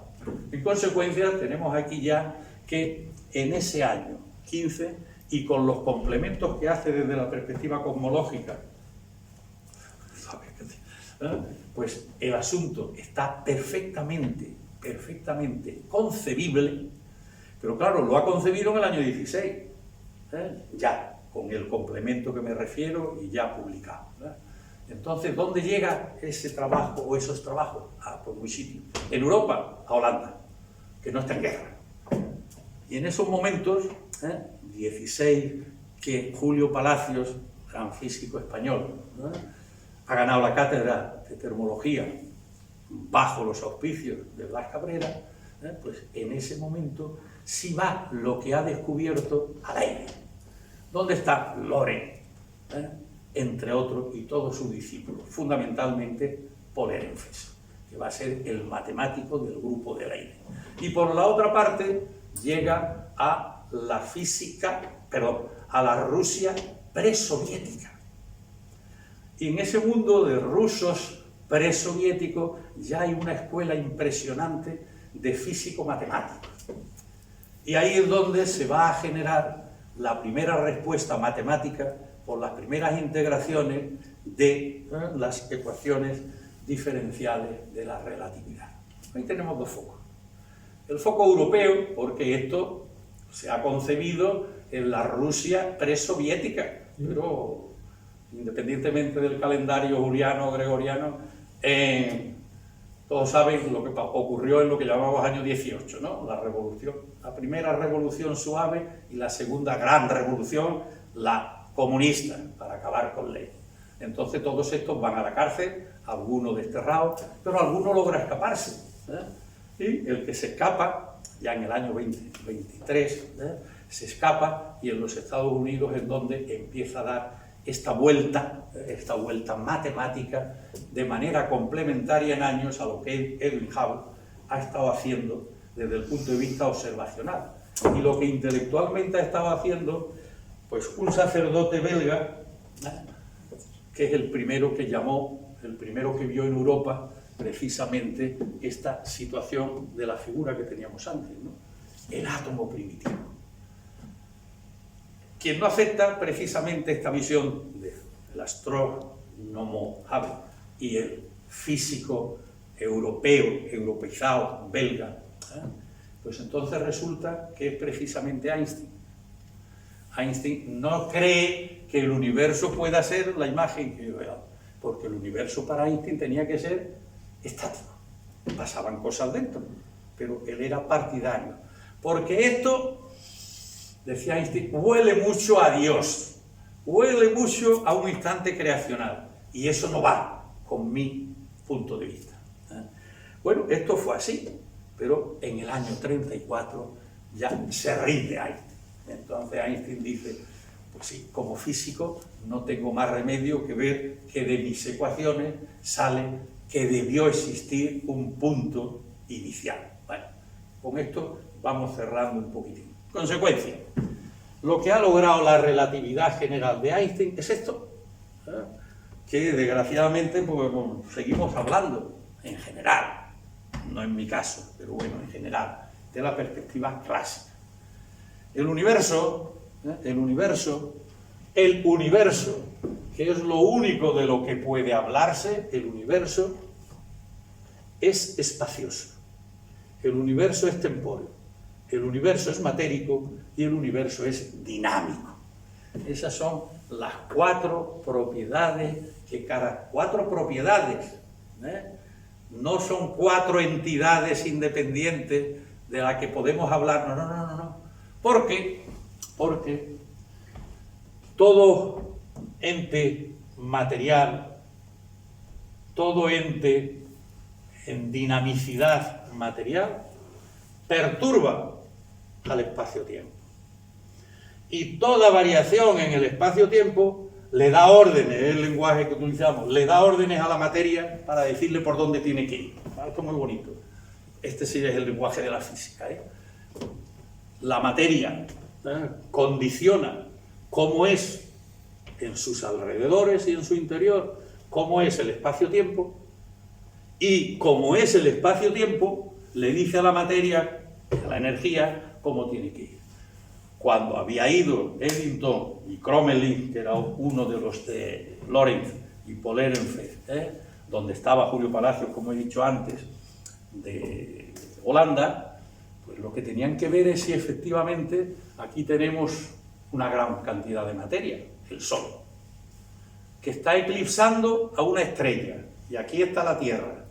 En consecuencia, tenemos aquí ya que en ese año 15, y con los complementos que hace desde la perspectiva cosmológica, pues el asunto está perfectamente concebible, pero claro, lo ha concebido en el año 16, ya, con el complemento que me refiero y ya publicado. Entonces, ¿dónde llega ese trabajo o esos trabajos? Por muy sitio. En Europa, a Holanda, que no está en guerra. Y en esos momentos, 16, que Julio Palacios, gran físico español, ha ganado la cátedra de termología bajo los auspicios de Blas Cabrera, pues en ese momento sí va lo que ha descubierto al aire. ¿Dónde está Lorentz? Entre otros, y todos sus discípulos, fundamentalmente Paul Ehrenfest, que va a ser el matemático del grupo de Leiden. Y por la otra parte llega a la a la Rusia presoviética. Y en ese mundo de rusos presoviéticos ya hay una escuela impresionante de físico-matemáticos. Y ahí es donde se va a generar la primera respuesta matemática por las primeras integraciones de las ecuaciones diferenciales de la relatividad. Ahí tenemos 2 focos. El foco europeo, porque esto se ha concebido en la Rusia presoviética, pero independientemente del calendario juliano o gregoriano, todos saben lo que ocurrió en lo que llamamos año 18, ¿no? La revolución, la primera revolución suave y la segunda gran revolución, la comunista, para acabar con Lenin. Entonces todos estos van a la cárcel, algunos desterrados, pero alguno logra escaparse, y el que se escapa, ya en el año 2023, se escapa, y en los Estados Unidos es donde empieza a dar esta vuelta matemática de manera complementaria en años a lo que Edwin Hubble ha estado haciendo desde el punto de vista observacional. Y lo que intelectualmente ha estado haciendo, pues un sacerdote belga, que es el primero que vio en Europa precisamente esta situación de la figura que teníamos antes, ¿no? El átomo primitivo. Quien no acepta precisamente esta visión del astrónomo Hubble y el físico europeizado, belga, pues entonces resulta que es precisamente Einstein. Einstein no cree que el universo pueda ser la imagen que yo veo, porque el universo para Einstein tenía que ser estático. Pasaban cosas dentro, pero él era partidario. Porque esto, decía Einstein, huele mucho a Dios, huele mucho a un instante creacional, y eso no va con mi punto de vista. Bueno, esto fue así, pero en el año 34 ya se rinde Einstein. Entonces Einstein dice, pues sí, como físico no tengo más remedio que ver que de mis ecuaciones sale que debió existir un punto inicial. Bueno, con esto vamos cerrando un poquitín. Consecuencia, lo que ha logrado la relatividad general de Einstein es esto, que desgraciadamente pues, seguimos hablando en general, no en mi caso, pero bueno, en general, de la perspectiva clásica. El universo, que es lo único de lo que puede hablarse, el universo es espacioso, el universo es temporal, el universo es matérico y el universo es dinámico. Esas son las cuatro propiedades no son cuatro entidades independientes de las que podemos hablar, no. Porque todo ente material, todo ente en dinamicidad material, perturba al espacio-tiempo. Y toda variación en el espacio-tiempo le da órdenes, es el lenguaje que utilizamos, le da órdenes a la materia para decirle por dónde tiene que ir. Esto es muy bonito. Este sí es el lenguaje de la física, La materia condiciona cómo es en sus alrededores y en su interior, cómo es el espacio-tiempo, y como es el espacio-tiempo, le dice a la materia, a la energía, cómo tiene que ir. Cuando había ido Eddington y Crommelin, que era uno de los de Lorentz y Paul Ehrenfeld, donde estaba Julio Palacios, como he dicho antes, de Holanda, pues lo que tenían que ver es si efectivamente aquí tenemos una gran cantidad de materia, el Sol, que está eclipsando a una estrella, y aquí está la Tierra.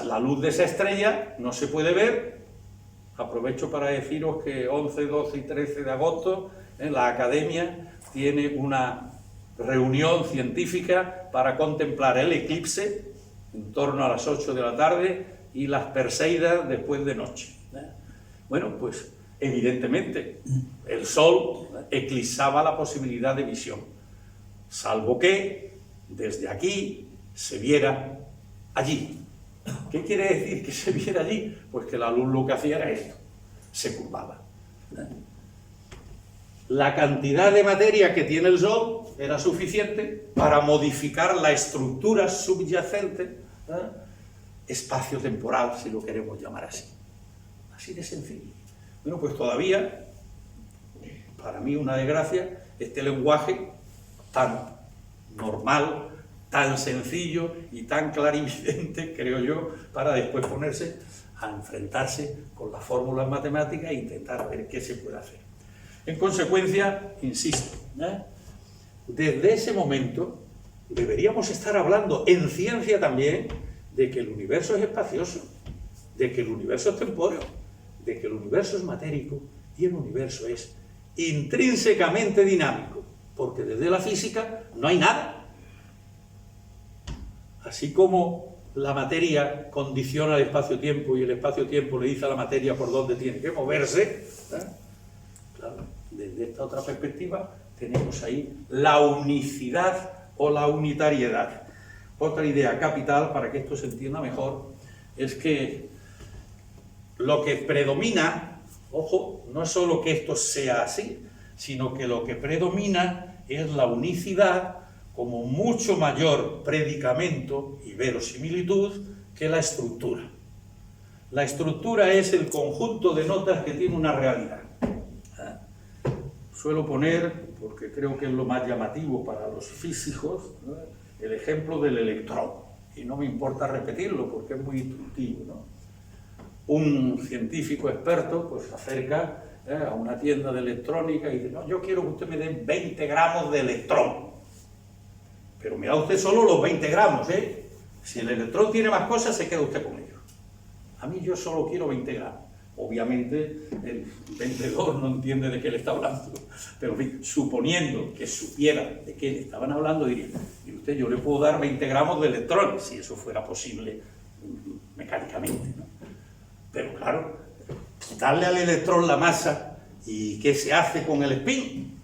La luz de esa estrella no se puede ver. Aprovecho para deciros que 11, 12 y 13 de agosto la Academia tiene una reunión científica para contemplar el eclipse en torno a las 8 de la tarde y las Perseidas después de noche. Bueno, pues evidentemente el Sol eclipsaba la posibilidad de visión, salvo que desde aquí se viera allí. ¿Qué quiere decir que se viera allí? Pues que la luz lo que hacía era esto, se curvaba. La cantidad de materia que tiene el Sol era suficiente para modificar la estructura subyacente, espacio-temporal, si lo queremos llamar así. Así de sencillo. Bueno, pues todavía, para mí una desgracia, este lenguaje tan normal, tan sencillo y tan clarividente, creo yo, para después ponerse a enfrentarse con las fórmulas matemáticas e intentar ver qué se puede hacer. En consecuencia, insisto, desde ese momento deberíamos estar hablando en ciencia también de que el universo es espacioso, de que el universo es tempóreo, de que el universo es matérico y el universo es intrínsecamente dinámico, porque desde la física no hay nada. Así como la materia condiciona el espacio-tiempo y el espacio-tiempo le dice a la materia por dónde tiene que moverse, claro, desde esta otra perspectiva tenemos ahí la unicidad o la unitariedad. Otra idea capital, para que esto se entienda mejor, es que lo que predomina, ojo, no es solo que esto sea así, sino que lo que predomina es la unicidad como mucho mayor predicamento y verosimilitud que la estructura. La estructura es el conjunto de notas que tiene una realidad. Suelo poner, porque creo que es lo más llamativo para los físicos, el ejemplo del electrón. Y no me importa repetirlo porque es muy instructivo, ¿no? Un científico experto pues se acerca a una tienda de electrónica y dice, no, yo quiero que usted me dé 20 gramos de electrón. Pero me da usted solo los 20 gramos, ¿eh? Si el electrón tiene más cosas, se queda usted con ellos. A mí yo solo quiero 20 gramos. Obviamente el vendedor no entiende de qué le está hablando, pero en fin, suponiendo que supiera de qué le estaban hablando, diría, y usted, yo le puedo dar 20 gramos de electrones, si eso fuera posible mecánicamente, ¿no? Pero claro, quitarle al electrón la masa, ¿y qué se hace con el spin?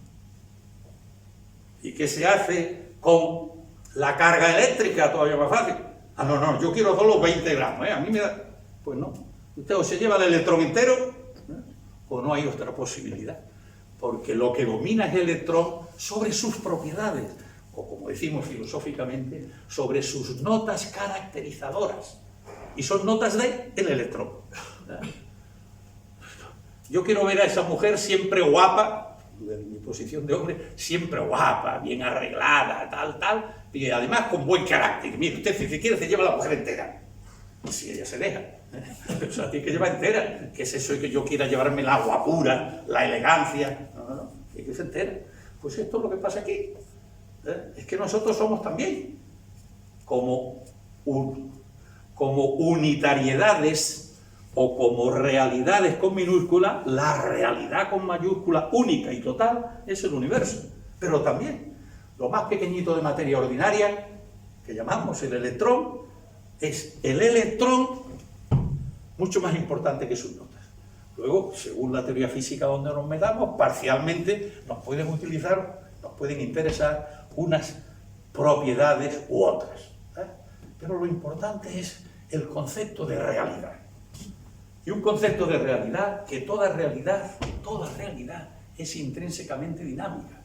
¿Y qué se hace con la carga eléctrica? Todavía más fácil. Ah, no, yo quiero solo 20 gramos, ¿eh? A mí me da... Pues no. Usted o se lleva el electrón entero, o no hay otra posibilidad. Porque lo que domina es el electrón sobre sus propiedades, o como decimos filosóficamente, sobre sus notas caracterizadoras. Y son notas del electrón. Yo quiero ver a esa mujer siempre guapa, en mi posición de hombre, siempre guapa, bien arreglada, tal, y además con buen carácter. Mire, usted si quiere se lleva a la mujer entera, si ella se deja. O sea, tiene que llevar entera. ¿Qué es eso de que yo quiera llevarme la guapura, la elegancia? No, tiene que ser entera. Pues esto es lo que pasa aquí. Es que nosotros somos también como unitariedades o como realidades con minúscula. La realidad con mayúscula, única y total, es el universo. Pero también lo más pequeñito de materia ordinaria, que llamamos el electrón, es el electrón mucho más importante que sus notas. Luego, según la teoría física donde nos metamos, parcialmente nos pueden interesar unas propiedades u otras. Pero lo importante es el concepto de realidad. Y un concepto de realidad, que toda realidad es intrínsecamente dinámica.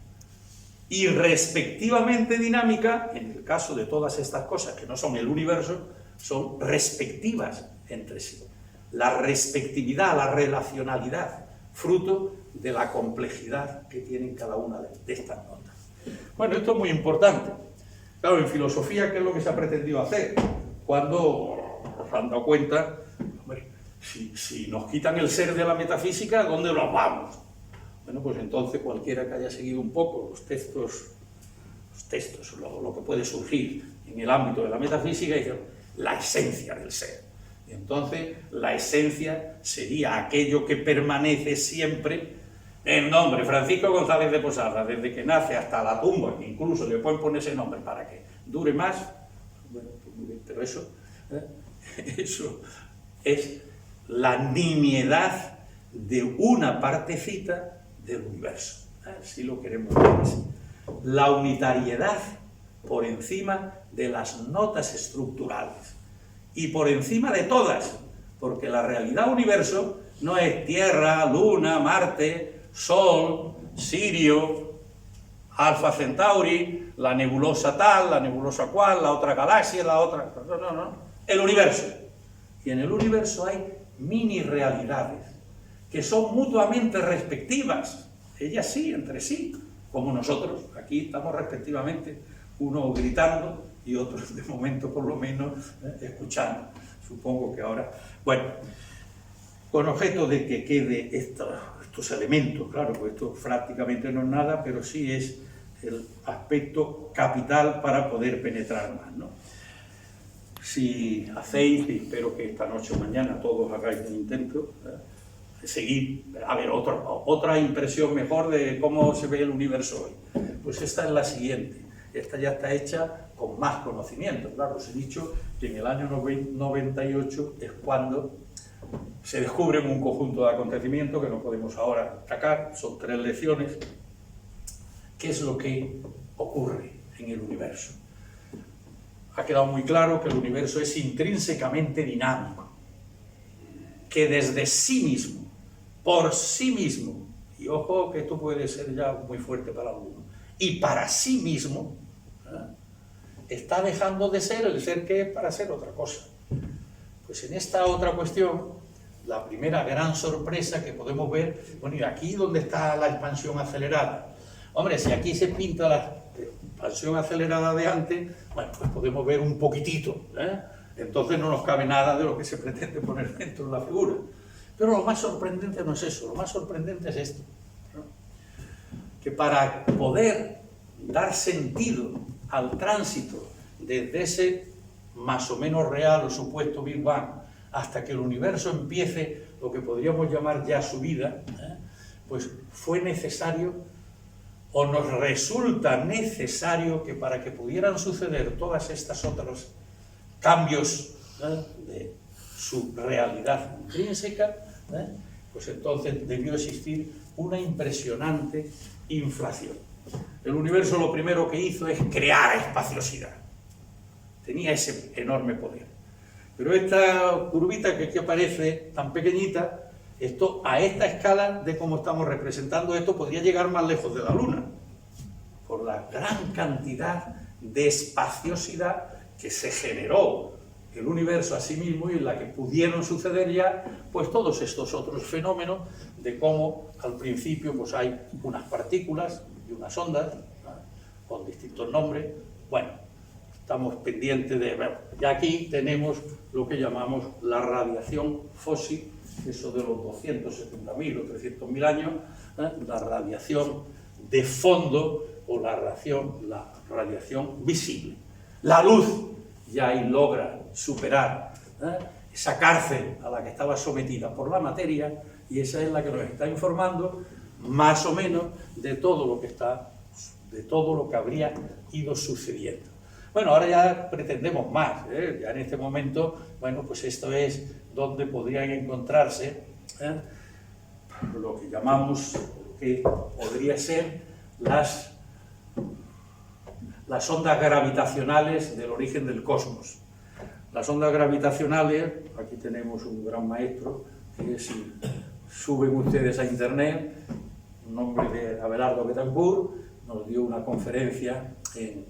Y respectivamente dinámica, en el caso de todas estas cosas que no son el universo, son respectivas entre sí. La respectividad, la relacionalidad, fruto de la complejidad que tienen cada una de estas notas. Bueno, esto es muy importante. Claro, en filosofía, ¿qué es lo que se ha pretendido hacer? Cuando nos han dado cuenta, hombre, si nos quitan el ser de la metafísica, ¿dónde nos vamos? Bueno, pues entonces cualquiera que haya seguido un poco los textos, lo que puede surgir en el ámbito de la metafísica, dice la esencia del ser. Y entonces la esencia sería aquello que permanece siempre. El nombre, Francisco González de Posada, desde que nace hasta la tumba, que incluso le pueden poner ese nombre para que dure más. Bueno, pues muy bien, pero eso es la nimiedad de una partecita del universo. Si lo queremos ver así. La unitariedad por encima de las notas estructurales. Y por encima de todas, porque la realidad universo no es Tierra, Luna, Marte, Sol, Sirio, Alfa Centauri, la nebulosa tal, la nebulosa cual, la otra galaxia, la otra... No. El universo. Y en el universo hay mini realidades que son mutuamente respectivas. Ellas sí, entre sí, como nosotros. Aquí estamos respectivamente, uno gritando y otro, de momento por lo menos, escuchando. supongo que ahora... Bueno, con objeto de que quede estos elementos, claro, pues esto prácticamente no es nada, pero sí es el aspecto capital para poder penetrar más, ¿no? Si hacéis, y espero que esta noche o mañana todos hagáis un intento, seguir, a ver, otra impresión mejor de cómo se ve el universo hoy. Pues esta es la siguiente, esta ya está hecha con más conocimiento. Claro, os he dicho que en el año 98 es cuando se descubren un conjunto de acontecimientos que no podemos ahora atacar, son 3 lecciones. ¿Qué es lo que ocurre en el universo? Ha quedado muy claro que el universo es intrínsecamente dinámico, que desde sí mismo, por sí mismo, y ojo que esto puede ser ya muy fuerte para algunos, y para sí mismo, está dejando de ser el ser que es para ser otra cosa. Pues en esta otra cuestión, la primera gran sorpresa que podemos ver, bueno, y aquí donde está la expansión acelerada. Hombre, si aquí se pinta la expansión acelerada de antes, bueno, pues podemos ver un poquitito, entonces no nos cabe nada de lo que se pretende poner dentro de la figura. Pero lo más sorprendente no es eso, lo más sorprendente es esto, ¿no? Que para poder dar sentido al tránsito desde ese más o menos real o supuesto Big Bang hasta que el universo empiece lo que podríamos llamar ya su vida, pues fue necesario, o nos resulta necesario, que para que pudieran suceder todas estas otros cambios de su realidad intrínseca, pues entonces debió existir una impresionante inflación. El universo lo primero que hizo es crear espaciosidad. Tenía ese enorme poder. Pero esta curvita que aquí aparece tan pequeñita, esto a esta escala de cómo estamos representando esto podría llegar más lejos de la Luna, por la gran cantidad de espaciosidad que se generó el universo a sí mismo y en la que pudieron suceder ya pues todos estos otros fenómenos de cómo al principio pues hay unas partículas y unas ondas, ¿no?, con distintos nombres. Bueno, estamos pendientes de... Bueno, y aquí tenemos lo que llamamos la radiación fósil, eso de los 270.000 o 300.000 años, la radiación de fondo o la radiación visible. La luz ya ahí logra superar esa cárcel a la que estaba sometida por la materia, y esa es la que nos está informando más o menos de todo lo que de todo lo que habría ido sucediendo. Bueno, ahora ya pretendemos más, ya en este momento, bueno, pues esto es donde podrían encontrarse lo que llamamos, lo que podría ser las ondas gravitacionales del origen del cosmos. Las ondas gravitacionales, aquí tenemos un gran maestro, que si suben ustedes a internet, un hombre de Abelardo Betancourt, nos dio una conferencia en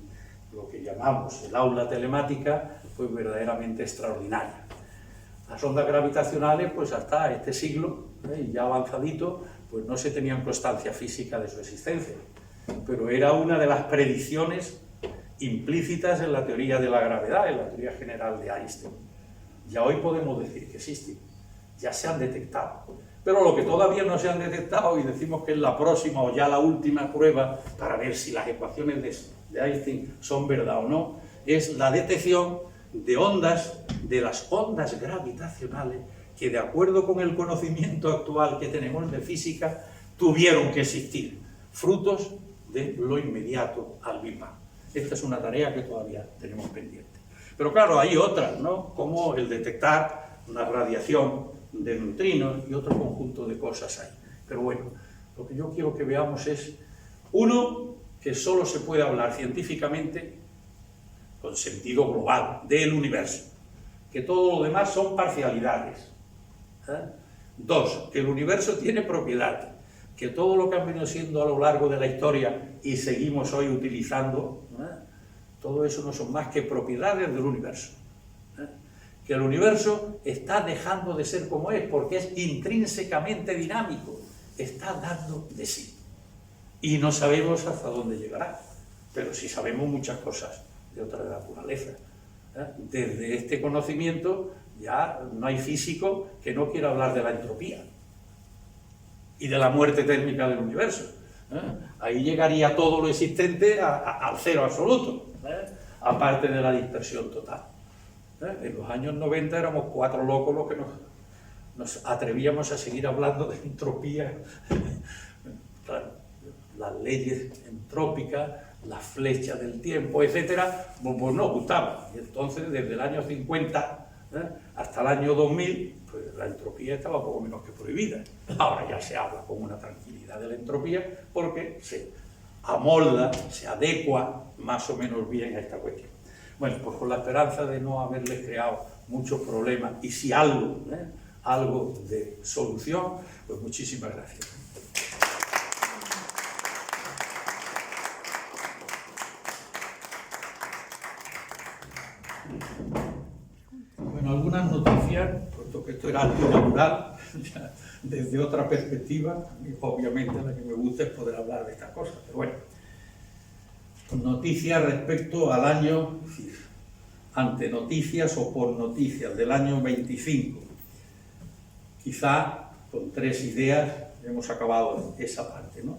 lo que llamamos el aula telemática, fue verdaderamente extraordinaria. Las ondas gravitacionales, pues hasta este siglo, y ya avanzadito, pues no se tenían constancia física de su existencia, pero era una de las predicciones implícitas en la teoría de la gravedad, en la teoría general de Einstein. Ya hoy podemos decir que existen, ya se han detectado. Pero lo que todavía no se han detectado, y decimos que es la próxima o ya la última prueba para ver si las ecuaciones de Einstein son verdad o no, es la detección de ondas, de las ondas gravitacionales que, de acuerdo con el conocimiento actual que tenemos de física, tuvieron que existir, frutos de lo inmediato al Big Bang. Esta es una tarea que todavía tenemos pendiente. Pero claro, hay otras, ¿no?, como el detectar una radiación de neutrinos y otro conjunto de cosas hay. Pero bueno, lo que yo quiero que veamos es, uno, que solo se puede hablar científicamente con sentido global del universo, que todo lo demás son parcialidades. Dos, que el universo tiene propiedades, que todo lo que han venido siendo a lo largo de la historia y seguimos hoy utilizando, todo eso no son más que propiedades del universo. Que el universo está dejando de ser como es, porque es intrínsecamente dinámico, está dando de sí. Y no sabemos hasta dónde llegará, pero sí sabemos muchas cosas de otra naturaleza. Desde este conocimiento ya no hay físico que no quiera hablar de la entropía y de la muerte térmica del universo. Ahí llegaría todo lo existente al cero absoluto, aparte de la dispersión total. En los años 90 éramos 4 locos los que nos atrevíamos a seguir hablando de entropía. Claro, las leyes entrópicas, las flechas del tiempo, etcétera, pues nos gustaban. Y entonces, desde el año 50 hasta el año 2000, pues la entropía estaba poco menos que prohibida. Ahora ya se habla con una tranquilidad de la entropía porque se amolda, se adecua más o menos bien a esta cuestión. Bueno, pues con la esperanza de no haberles creado muchos problemas y si algo, algo de solución, pues muchísimas gracias. Bueno, algunas noticias, puesto que esto era antinatural, desde otra perspectiva, obviamente la que me gusta es poder hablar de estas cosas, pero bueno. Noticias respecto al año, ante noticias o por noticias del año 25. Quizá con 3 ideas hemos acabado esa parte, ¿no?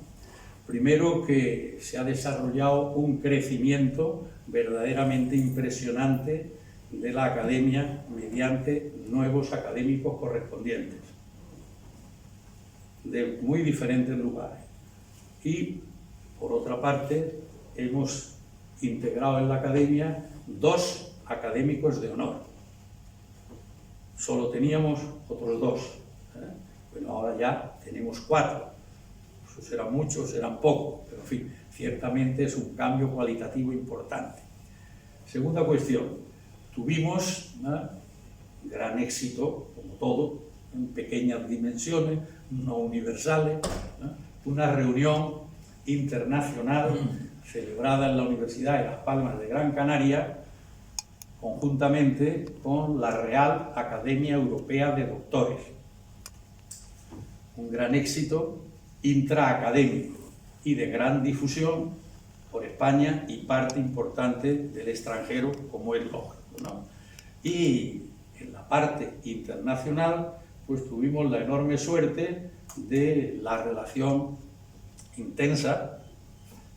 Primero, que se ha desarrollado un crecimiento verdaderamente impresionante de la academia mediante nuevos académicos correspondientes de muy diferentes lugares. Y, por otra parte, hemos integrado en la academia 2 académicos de honor. Solo teníamos otros 2. Bueno, ahora ya tenemos 4. Esos eran muchos, eran pocos, pero en fin, ciertamente es un cambio cualitativo importante. Segunda cuestión, tuvimos gran éxito, como todo, en pequeñas dimensiones, no universales, una reunión internacional celebrada en la Universidad de Las Palmas de Gran Canaria, conjuntamente con la Real Academia Europea de Doctores. Un gran éxito intraacadémico y de gran difusión por España y parte importante del extranjero, como es lógico, ¿no? Y en la parte internacional, pues tuvimos la enorme suerte de la relación intensa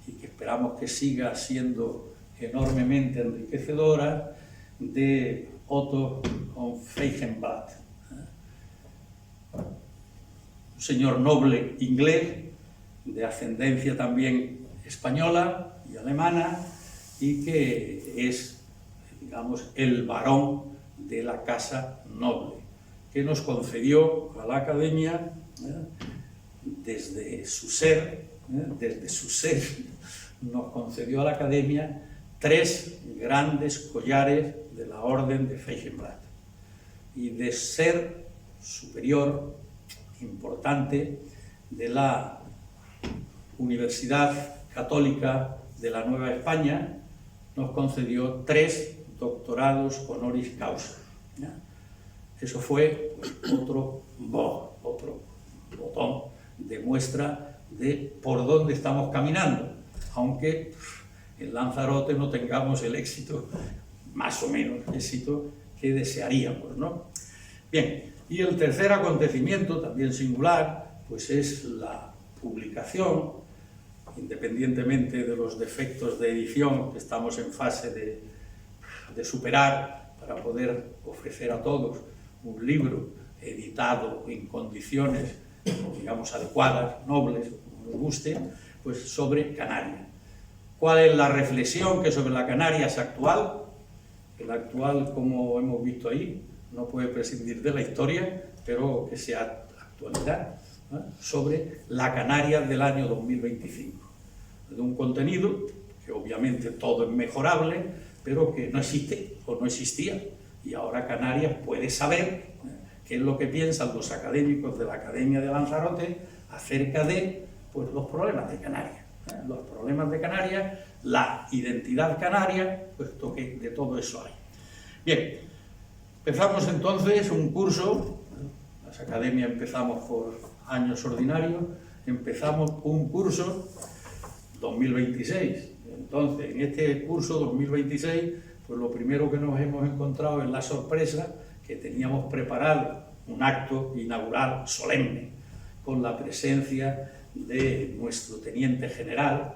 y que esperamos que siga siendo enormemente enriquecedora de Otto von Feigenblatt, un señor noble inglés de ascendencia también española y alemana y que es, digamos, el varón de la casa noble, que nos concedió a la academia desde su ser, nos concedió a la academia 3 grandes collares de la orden de Feigenblatt. Y de ser superior, importante, de la Universidad Católica de la Nueva España, nos concedió 3 doctorados honoris causa. Eso fue otro botón de muestra de por dónde estamos caminando, aunque en Lanzarote no tengamos el éxito, más o menos éxito, que desearíamos, ¿no? Bien, y el tercer acontecimiento, también singular, pues es la publicación, independientemente de los defectos de edición que estamos en fase de superar para poder ofrecer a todos un libro editado en condiciones, digamos, adecuadas, nobles, como nos guste, pues sobre Canarias. ¿Cuál es la reflexión que sobre la Canarias actual? El actual, como hemos visto ahí, no puede prescindir de la historia, pero que sea actualidad, sobre la Canarias del año 2025. De un contenido que obviamente todo es mejorable, pero que no existe o no existía. Y ahora Canarias puede saber qué es lo que piensan los académicos de la Academia de Lanzarote acerca de, pues, los problemas de Canarias. Los problemas de Canarias, la identidad canaria, puesto que de todo eso hay. Bien, empezamos entonces un curso, las academias empezamos por años ordinarios, empezamos un curso 2026. Entonces, en este curso 2026, pues lo primero que nos hemos encontrado es la sorpresa que teníamos preparado un acto inaugural solemne con la presencia de nuestro teniente general,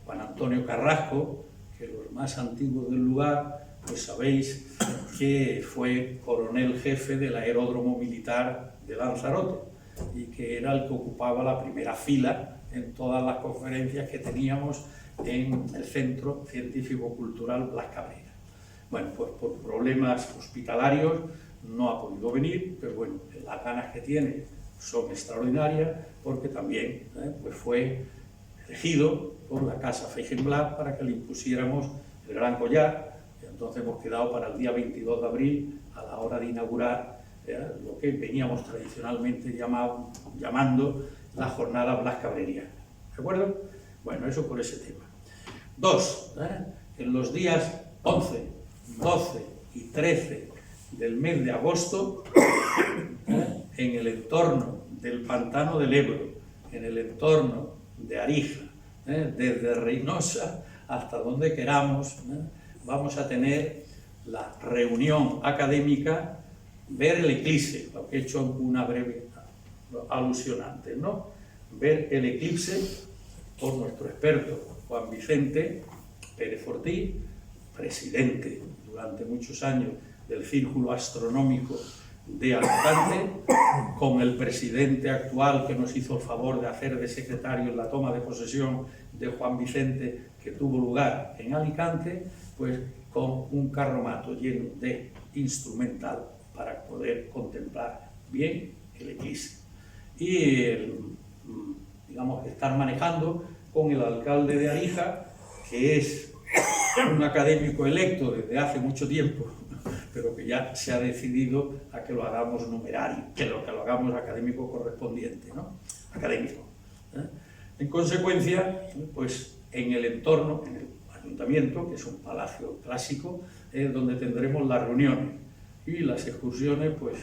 Juan Antonio Carrasco, que los más antiguos del lugar, pues sabéis que fue coronel jefe del aeródromo militar de Lanzarote y que era el que ocupaba la primera fila en todas las conferencias que teníamos en el Centro Científico-Cultural Blas Cabrera. Bueno, pues por problemas hospitalarios no ha podido venir, pero bueno, las ganas que tiene son extraordinarias, porque también pues fue elegido por la Casa Feijenblas para que le impusiéramos el gran collar. Entonces hemos quedado para el día 22 de abril, a la hora de inaugurar lo que veníamos tradicionalmente llamando la jornada Blas Cabreriana. ¿De acuerdo? Bueno, eso por ese tema. 2. En los días 11, 12 y 13 del mes de agosto, en el entorno del Pantano del Ebro, en el entorno de Arija, desde Reynosa hasta donde queramos, vamos a tener la reunión académica Ver el eclipse, lo que he hecho una breve alusión antes, ¿no? Ver el eclipse por nuestro experto Juan Vicente Pérez Fortí, presidente durante muchos años del Círculo Astronómico de Alicante, con el presidente actual que nos hizo el favor de hacer de secretario en la toma de posesión de Juan Vicente, que tuvo lugar en Alicante, pues con un carromato lleno de instrumental para poder contemplar bien el eclipse. Y digamos, estar manejando con el alcalde de Arija, que es un académico electo desde hace mucho tiempo, pero que ya se ha decidido a que lo hagamos numerario, que lo hagamos académico correspondiente, ¿no? Académico. En consecuencia, pues en el entorno, en el ayuntamiento, que es un palacio clásico, es donde tendremos las reuniones y las excursiones, pues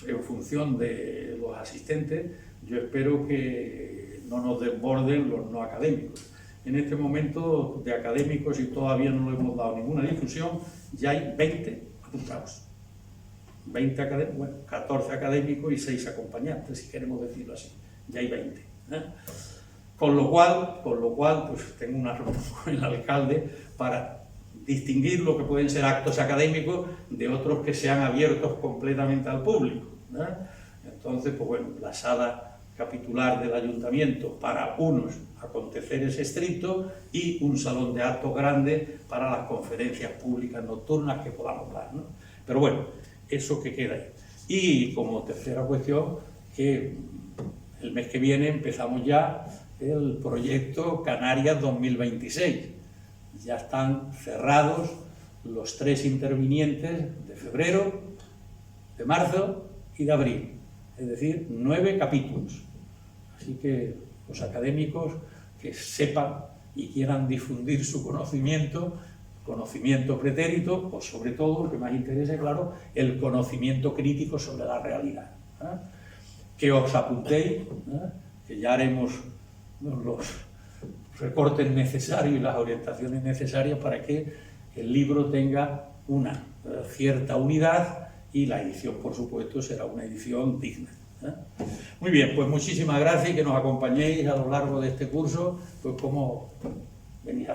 en función de los asistentes. Yo espero que no nos desborden los no académicos. En este momento de académicos, y todavía no le hemos dado ninguna difusión, ya hay 20 apuntados. 20 académicos, bueno, 14 académicos y 6 acompañantes, si queremos decirlo así. Ya hay 20. Con lo cual, pues tengo una reunión con el alcalde para distinguir lo que pueden ser actos académicos de otros que sean abiertos completamente al público. Entonces, pues bueno, la sala capitular del ayuntamiento para unos aconteceres estrictos y un salón de actos grande para las conferencias públicas nocturnas que podamos dar, ¿no? Pero bueno, eso que queda ahí. Y como tercera cuestión, que el mes que viene empezamos ya el proyecto Canarias 2026. Ya están cerrados los 3 intervinientes de febrero, de marzo y de abril. Es decir, 9 capítulos. Así que los académicos que sepan y quieran difundir su conocimiento pretérito, o sobre todo, lo que más interesa, claro, el conocimiento crítico sobre la realidad. Que os apuntéis, que ya haremos los recortes necesarios y las orientaciones necesarias para que el libro tenga una cierta unidad y la edición, por supuesto, será una edición digna. Muy bien, pues muchísimas gracias y que nos acompañéis a lo largo de este curso, pues como venís a